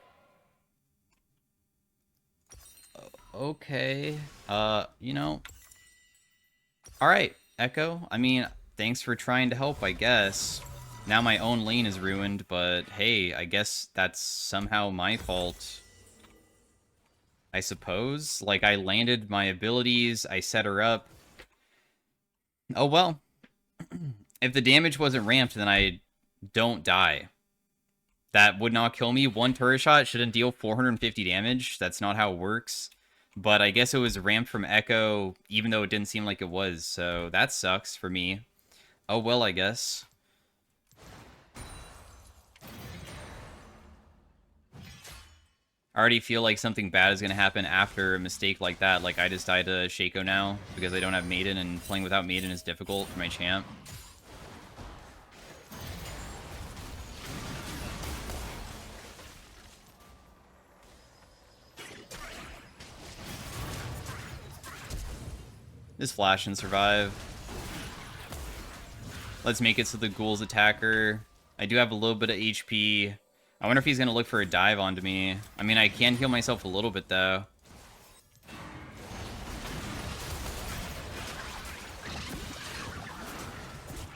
Okay. You know... Alright, Echo. I mean, thanks for trying to help, I guess. Now my own lane is ruined, but hey, I guess that's somehow my fault. I suppose? Like, I landed my abilities, I set her up. Oh well. If the damage wasn't ramped, then I don't die. That would not kill me. One turret shot shouldn't deal 450 damage. That's not how it works. But I guess it was ramped from Echo, even though it didn't seem like it was. So that sucks for me. Oh well, I guess. I already feel like something bad is going to happen after a mistake like that. Like, I just died to Shaco now because I don't have Maiden, and playing without Maiden is difficult for my champ. Just flash and survive. Let's make it so the ghouls attack her. I do have a little bit of HP. I wonder if he's going to look for a dive onto me. I mean, I can heal myself a little bit, though.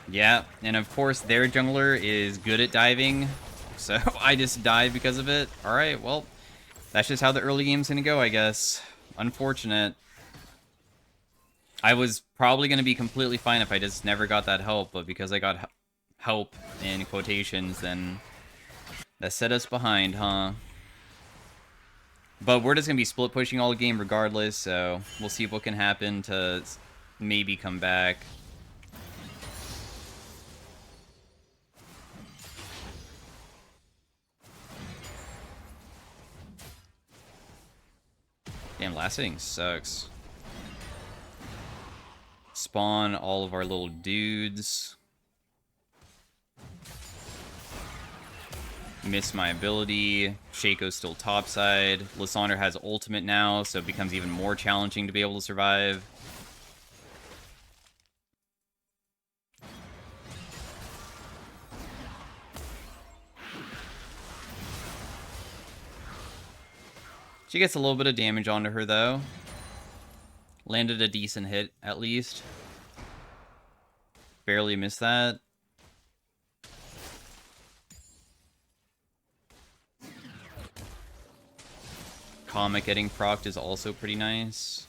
Yeah, and of course, their jungler is good at diving. So I just died because of it. Alright, well, that's just how the early game's going to go, I guess. Unfortunate. I was probably going to be completely fine if I just never got that help, but because I got help in quotations, then that set us behind, huh? But we're just going to be split pushing all game regardless, so we'll see what can happen to maybe come back. Damn, last hitting sucks. Spawn all of our little dudes. Miss my ability. Shaco's still topside. Lysandre has ultimate now, so it becomes even more challenging to be able to survive. She gets a little bit of damage onto her, though. Landed a decent hit, at least. Barely missed that. Comet getting procced is also pretty nice.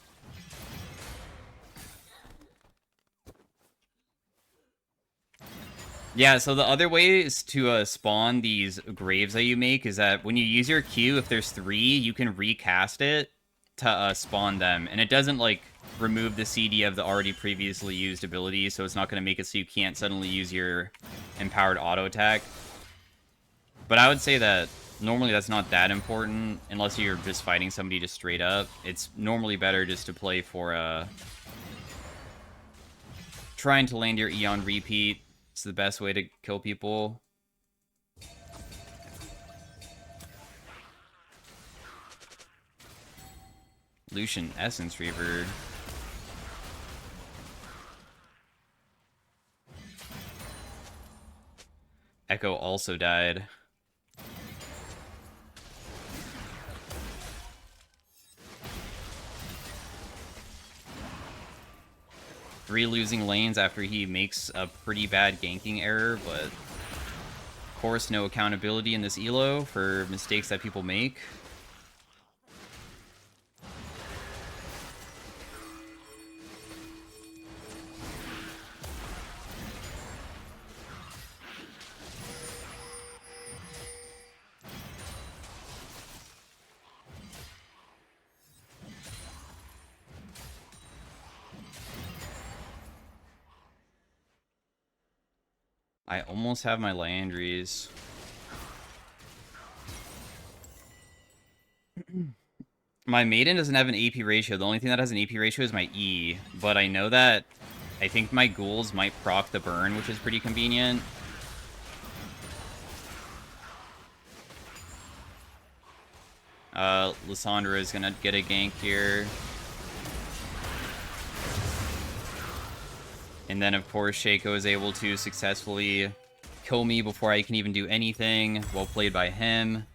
Yeah, so the other way is to spawn these graves that you make is that when you use your Q, if there's 3, you can recast it to spawn them. And it doesn't, like, remove the CD of the already previously used ability, so it's not going to make it so you can't suddenly use your empowered auto attack. But I would say that normally that's not that important, unless you're just fighting somebody just straight up. It's normally better just to play for trying to land your Eon repeat. It's the best way to kill people. Lucian Essence Reaver. Echo also died. Three losing lanes after he makes a pretty bad ganking error, but of course no accountability in this elo for mistakes that people make. I almost have my Liandries. My Maiden doesn't have an AP ratio. The only thing that has an AP ratio is my E. But I know that I think my ghouls might proc the burn, which is pretty convenient. Lysandre is gonna get a gank here. And then, of course, Shaco is able to successfully kill me before I can even do anything. Well played by him.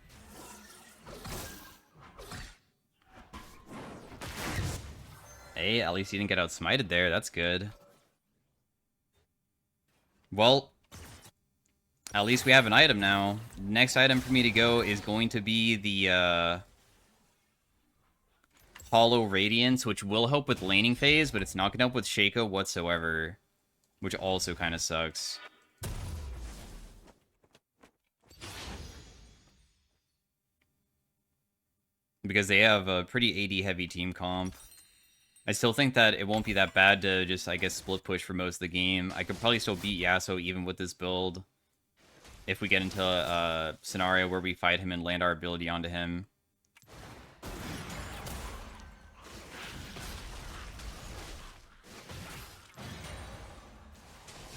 Hey, at least he didn't get outsmited there. That's good. Well, at least we have an item now. Next item for me to go is going to be the Hollow Radiance, which will help with laning phase, but it's not going to help with Shaco whatsoever, which also kind of sucks. Because they have a pretty AD-heavy team comp. I still think that it won't be that bad to just, I guess, split push for most of the game. I could probably still beat Yasuo even with this build if we get into a scenario where we fight him and land our ability onto him.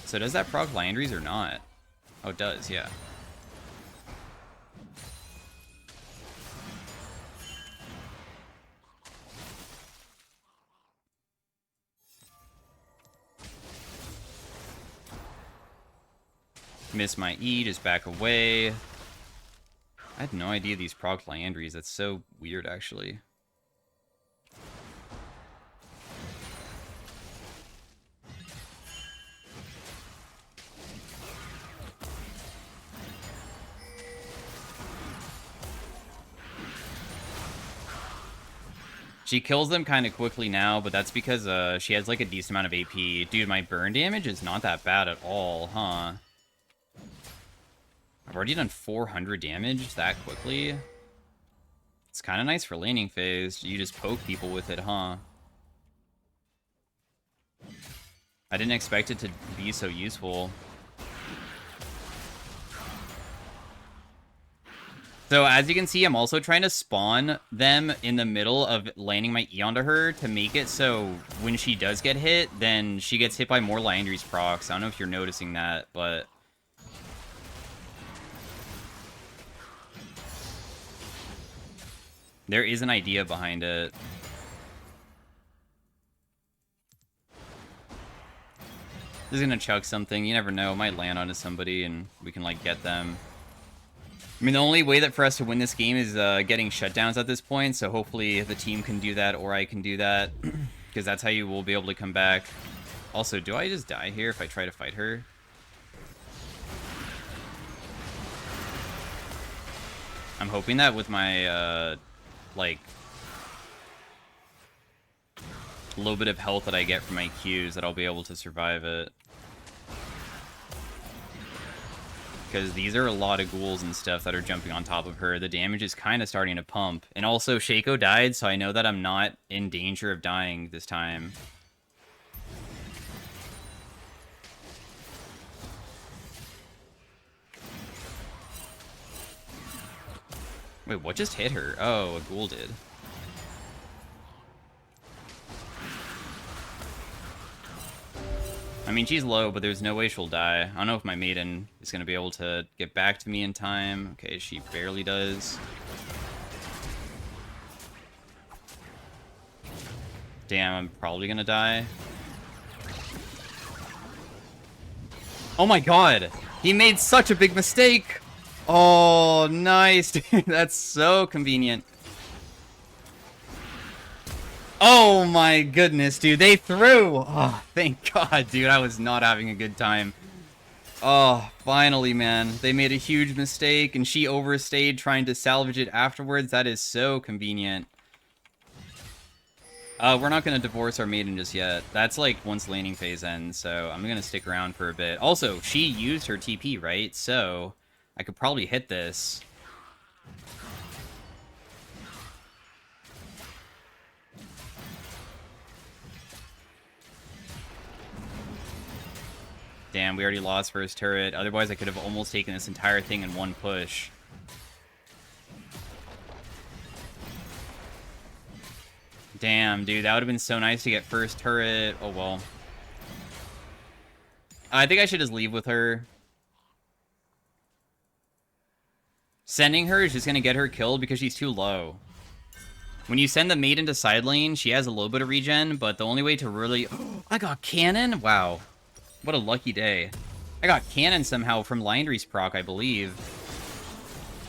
So does that proc Liandries or not? Oh, it does, yeah. Miss my E, just back away. I had no idea these proc Liandries. That's so weird, actually. She kills them kind of quickly now, but that's because she has like a decent amount of AP. Dude, my burn damage is not that bad at all, huh? I've already done 400 damage that quickly. It's kind of nice for laning phase. You just poke people with it, huh? I didn't expect it to be so useful. So as you can see, I'm also trying to spawn them in the middle of landing my E onto her to make it so when she does get hit, then she gets hit by more Liandry's procs. I don't know if you're noticing that, but There is an idea behind it. Just gonna chuck something. You never know. Might land onto somebody and we can, like, get them. I mean, the only way that for us to win this game is getting shutdowns at this point, so hopefully the team can do that or I can do that, because that's how you will be able to come back. Also, do I just die here if I try to fight her? I'm hoping that with my, like, little bit of health that I get from my Qs that I'll be able to survive it. Because these are a lot of ghouls and stuff that are jumping on top of her. The damage is kind of starting to pump. And also, Shaco died, so I know that I'm not in danger of dying this time. Wait, what just hit her? Oh, a ghoul did. I mean, she's low, but there's no way she'll die. I don't know if my maiden is going to be able to get back to me in time. Okay, she barely does. Damn, I'm probably going to die. Oh my god! He made such a big mistake! Oh, nice, dude. That's so convenient. Oh my goodness, dude. They threw! Oh, thank God, dude. I was not having a good time. Oh, finally, man. They made a huge mistake, and she overstayed trying to salvage it afterwards. That is so convenient. We're not going to divorce our maiden just yet. That's, like, once laning phase ends, so I'm going to stick around for a bit. Also, she used her TP, right? So, I could probably hit this. Damn, we already lost first turret. Otherwise, I could have almost taken this entire thing in one push. Damn, dude, that would have been so nice to get first turret. Oh, well. I think I should just leave with her. Sending her is just going to get her killed because she's too low. When you send the maiden to side lane, she has a little bit of regen, but the only way to really... I got cannon? Wow. What a lucky day. I got cannon somehow from Lindry's proc, I believe.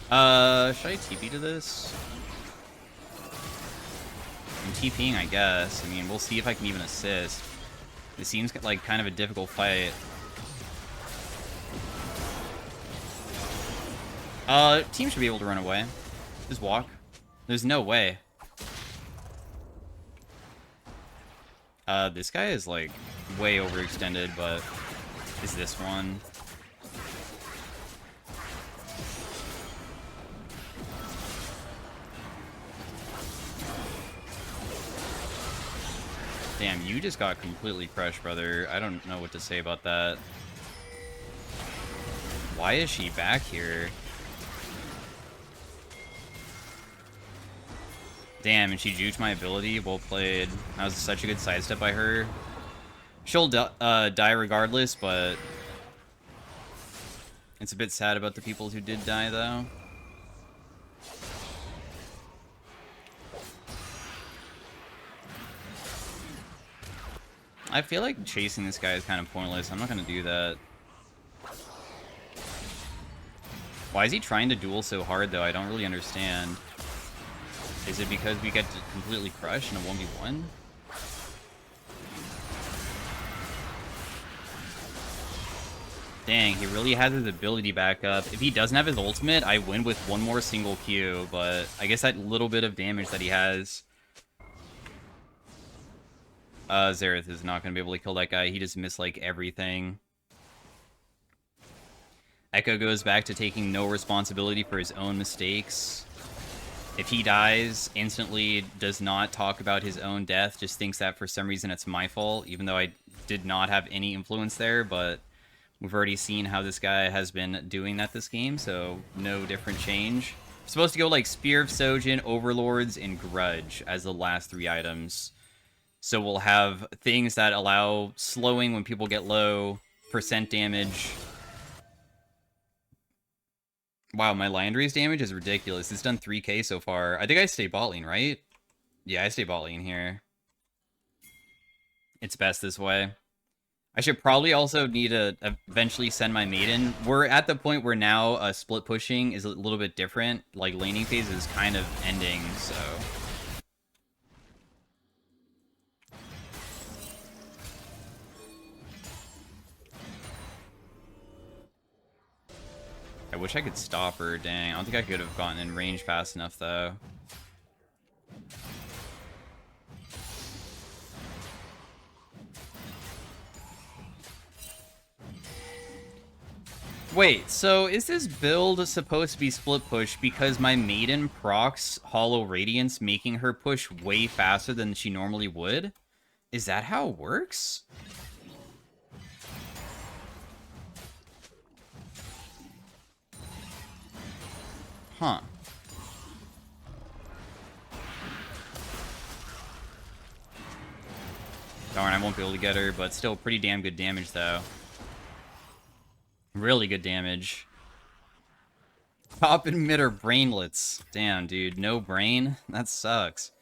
Should I TP to this? I'm TPing, I guess. I mean, we'll see if I can even assist. It seems like kind of a difficult fight. Team should be able to run away. Just walk. There's no way. This guy is, like, way overextended, but is this one? Damn, you just got completely crushed, brother. I don't know what to say about that. Why is she back here? Damn, and she juked my ability. Well played. That was such a good sidestep by her. She'll die regardless, but it's a bit sad about the people who did die, though. I feel like chasing this guy is kind of pointless. I'm not going to do that. Why is he trying to duel so hard, though? I don't really understand. Is it because we get to completely crush in a 1v1? Dang, he really has his ability back up. If he doesn't have his ultimate, I win with one more single Q, but I guess that little bit of damage that he has... Xerath is not going to be able to kill that guy. He just missed, like, everything. Echo goes back to taking no responsibility for his own mistakes. If he dies, instantly does not talk about his own death, just thinks that for some reason it's my fault, even though I did not have any influence there, but we've already seen how this guy has been doing that this game, so no different change. I'm supposed to go like Spear of Sojin, Overlords, and Grudge as the last 3 items. So we'll have things that allow slowing when people get low, percent damage, Wow, my Landry's damage is ridiculous. It's done 3k so far. I think I stay bot lane, right? Yeah, I stay bot lane here. It's best this way. I should probably also need to eventually send my maiden. We're at the point where now split pushing is a little bit different. Like, laning phase is kind of ending, so... I wish I could stop her, dang. I don't think I could have gotten in range fast enough, though. Wait, so is this build supposed to be split push because my maiden procs Hollow Radiance, making her push way faster than she normally would? Is that how it works? Huh. Darn, I won't be able to get her, but still pretty damn good damage, though. Really good damage. Top and mid are brainlets. Damn, dude. No brain? That sucks.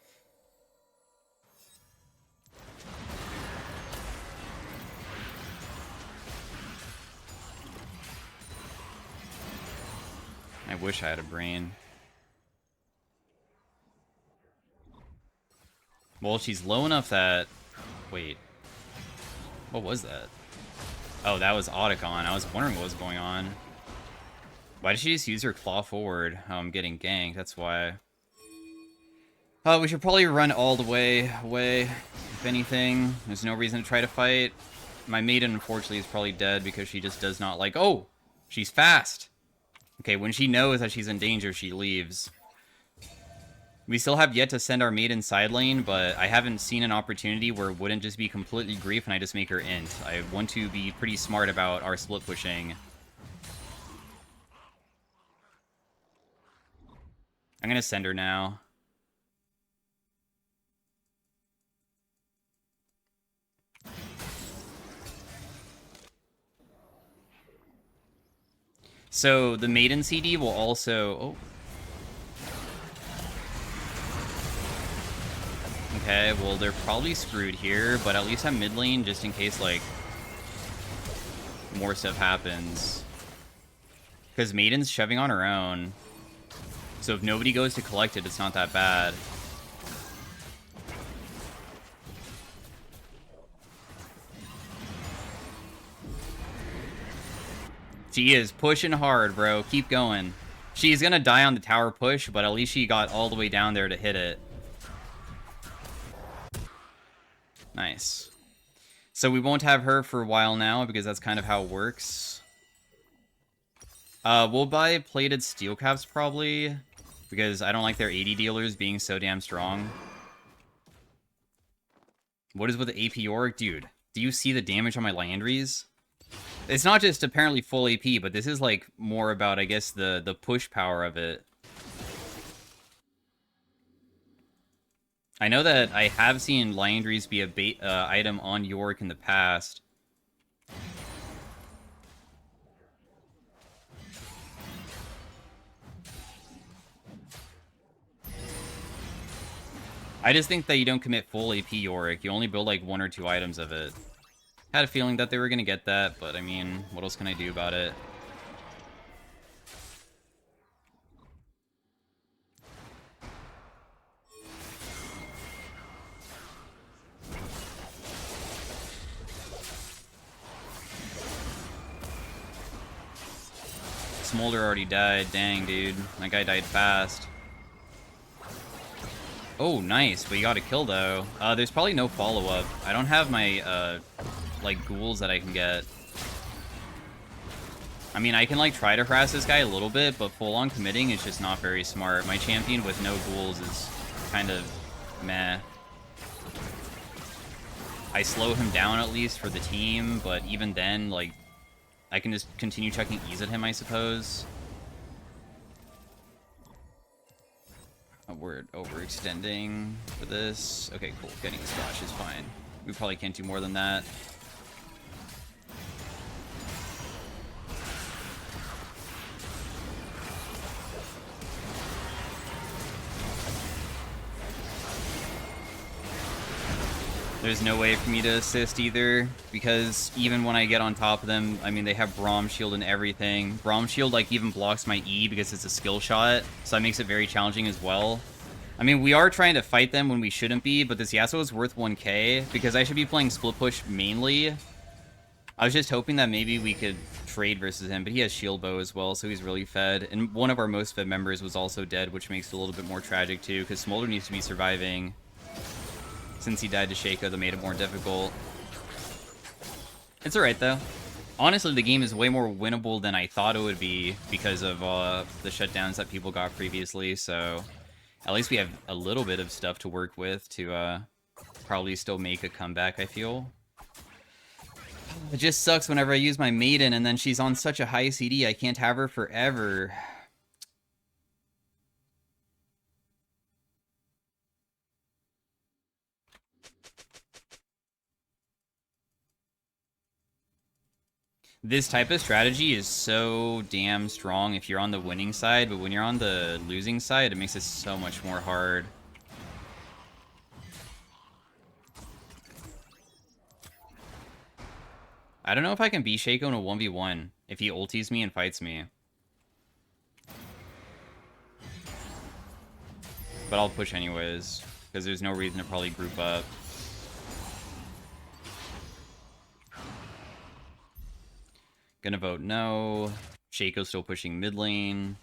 I wish I had a brain. Well, she's low enough that... Wait. What was that? Oh, that was Otacon. I was wondering what was going on. Why did she just use her claw forward? Oh, I'm getting ganked. That's why. We should probably run all the way away. If anything, there's no reason to try to fight. My maiden, unfortunately, is probably dead because she just does not like... Oh! She's fast! Okay, when she knows that she's in danger, she leaves. We still have yet to send our maiden side lane, but I haven't seen an opportunity where it wouldn't just be completely grief and I just make her int. I want to be pretty smart about our split pushing. I'm gonna send her now. So the maiden CD will also... Oh. Okay, well, they're probably screwed here, but at least I'm mid lane just in case, like, more stuff happens. Because Maiden's shoving on her own. So if nobody goes to collect it, it's not that bad. She is pushing hard, bro. Keep going. She's gonna die on the tower push, but at least she got all the way down there to hit it. Nice. So we won't have her for a while now, because that's kind of how it works. We'll buy plated steel caps, probably, because I don't like their 80 dealers being so damn strong. What is with the AP Yorick? Dude, do you see the damage on my Landry's? It's not just apparently full AP, but this is, like, more about, I guess, the push power of it. I know that I have seen Landry's be a bait item on Yorick in the past. I just think that you don't commit full AP Yorick. You only build, like, 1 or 2 items of it. Had a feeling that they were gonna get that, but I mean, what else can I do about it? Smolder already died. Dang, dude. That guy died fast. Oh, nice. But you got a kill, though. There's probably no follow-up. I don't have my, like, ghouls that I can get. I mean, I can, like, try to harass this guy a little bit, but full-on committing is just not very smart. My champion with no ghouls is kind of meh. I slow him down at least for the team, but even then, like, I can just continue chucking E's at him, I suppose. Oh, we're overextending for this. Okay, cool. Getting a splash is fine. We probably can't do more than that. There's no way for me to assist either, because even when I get on top of them, I mean, they have Braum Shield and everything. Braum Shield, like, even blocks my E because it's a skill shot, so that makes it very challenging as well. I mean, we are trying to fight them when we shouldn't be, but this Yasuo is worth 1k, because I should be playing split push mainly. I was just hoping that maybe we could trade versus him, but he has shield bow as well, so he's really fed. And one of our most fed members was also dead, which makes it a little bit more tragic too, because Smolder needs to be surviving. Since he died to Shaco, that made it more difficult. It's alright, though. Honestly, the game is way more winnable than I thought it would be because of the shutdowns that people got previously, so at least we have a little bit of stuff to work with to probably still make a comeback, I feel. It just sucks whenever I use my Maiden and then she's on such a high CD, I can't have her forever. This type of strategy is so damn strong if you're on the winning side, but when you're on the losing side, it makes it so much more hard. I don't know if I can beat Shaco in a 1v1 if he ulties me and fights me. But I'll push anyways, because there's no reason to probably group up. Gonna vote no. Shaco's still pushing mid lane.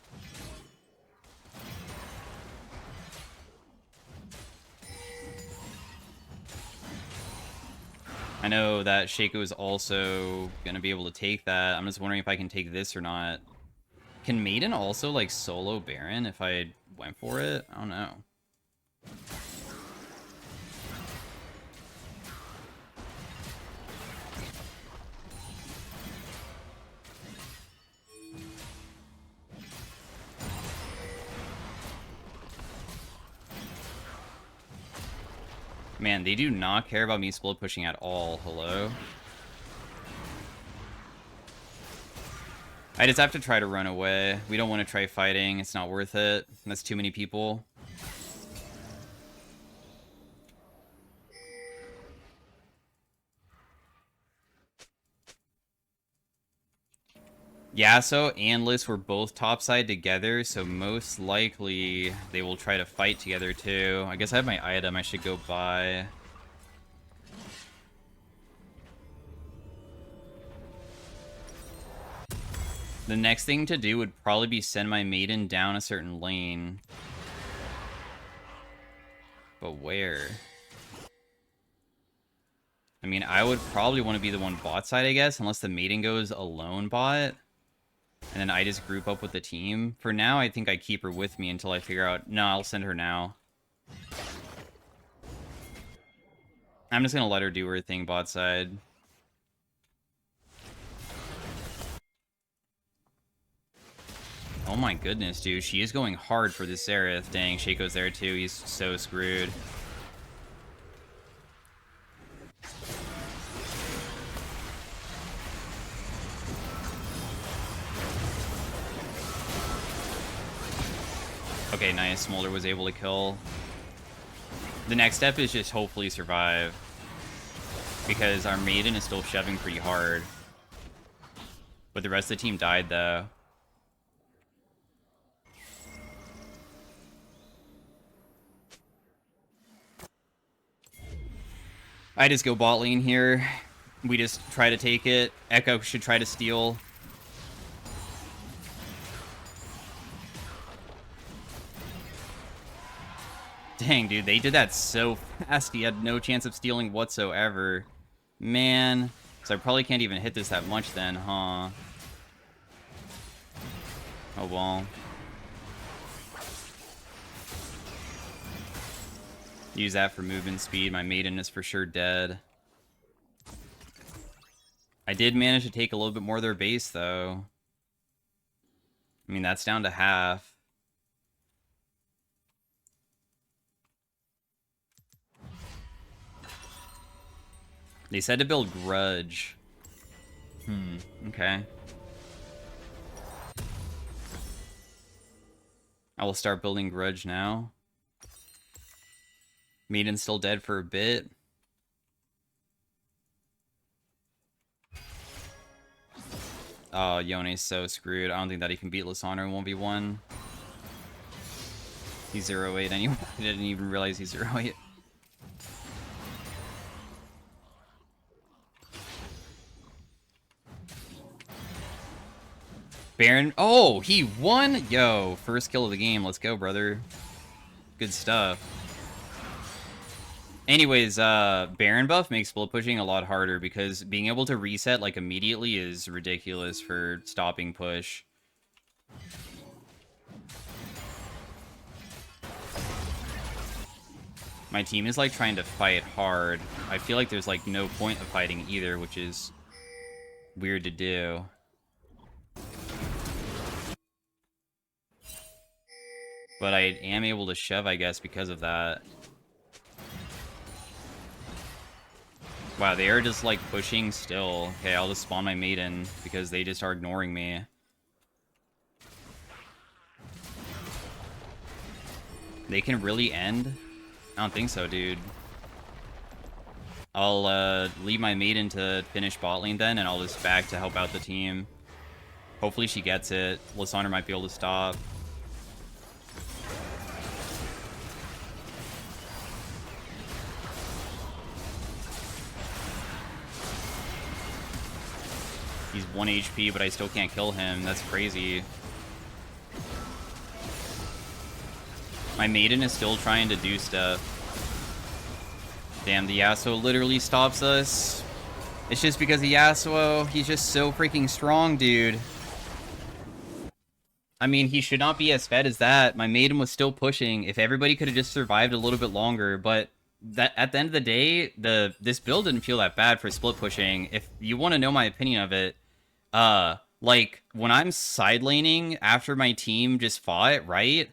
I know that Shaco is also gonna be able to take that. I'm just wondering if I can take this or not. Can Maiden also, like, solo Baron if I went for it? I don't know. Man, they do not care about me split pushing at all. Hello? I just have to try to run away. We don't want to try fighting. It's not worth it. That's too many people. Yasuo and Liz were both topside together, so most likely they will try to fight together too. I guess I have my item I should go buy. The next thing to do would probably be send my Maiden down a certain lane. But where? I mean, I would probably want to be the one bot side, I guess, unless the Maiden goes alone bot. And then I just group up with the team. For now, I think I keep her with me until I figure out... No, I'll send her now. I'm just gonna let her do her thing bot side. Oh my goodness, dude. She is going hard for this Seraph. Dang, Shaco's there too. He's so screwed. Okay, nice. Smolder was able to kill. The next step is just hopefully survive. Because our Maiden is still shoving pretty hard. But the rest of the team died, though. I just go bot lane here. We just try to take it. Echo should try to steal. Dang, dude, they did that so fast. He had no chance of stealing whatsoever. Man. So I probably can't even hit this that much then, huh? Oh, well. Use that for movement speed. My Maiden is for sure dead. I did manage to take a little bit more of their base, though. I mean, that's down to half. They said to build Grudge. Okay. I will start building Grudge now. Maiden's still dead for a bit. Oh, Yone's so screwed. I don't think that he can beat Lissandra in 1v1. He's 0-8 anyway. I didn't even realize he's 0-8. Baron. Oh, he won. Yo, first kill of the game. Let's go, brother. Good stuff. Anyways, Baron buff makes split pushing a lot harder because being able to reset like immediately is ridiculous for stopping push. My team is like trying to fight hard. I feel like there's like no point of fighting either, which is weird to do. But I am able to shove, I guess, because of that. Wow, they are just, like, pushing still. Okay, I'll just spawn my maiden, because they just are ignoring me. They can really end? I don't think so, dude. I'll, leave my maiden to finish bot lane then, and I'll just back to help out the team. Hopefully she gets it. Lissandra might be able to stop. He's 1 HP, but I still can't kill him. That's crazy. My maiden is still trying to do stuff. Damn, the Yasuo literally stops us. It's just because of Yasuo. He's just so freaking strong, dude. I mean, he should not be as fed as that. My maiden was still pushing. If everybody could have just survived a little bit longer, but that at the end of the day, this build didn't feel that bad for split pushing. If you want to know my opinion of it, like when I'm side laning after my team just fought, right?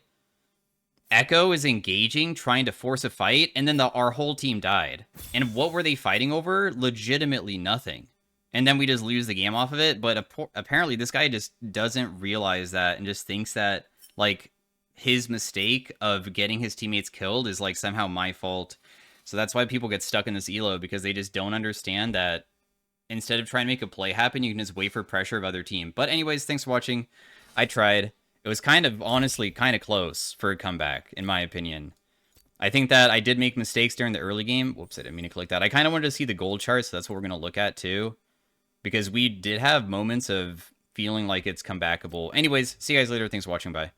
Echo is engaging, trying to force a fight, and then our whole team died. And what were they fighting over? Legitimately nothing. And then we just lose the game off of it. But apparently this guy just doesn't realize that and just thinks that, like, his mistake of getting his teammates killed is, like, somehow my fault. So that's why people get stuck in this elo, because they just don't understand that instead of trying to make a play happen, you can just wait for pressure of other team. But anyways, thanks for watching. I tried. It was kind of, honestly, kind of close for a comeback, in my opinion. I think that I did make mistakes during the early game. Whoops, I didn't mean to click that. I kind of wanted to see the gold chart, so that's what we're going to look at, too. Because we did have moments of feeling like it's comebackable. Anyways, see you guys later. Thanks for watching. Bye.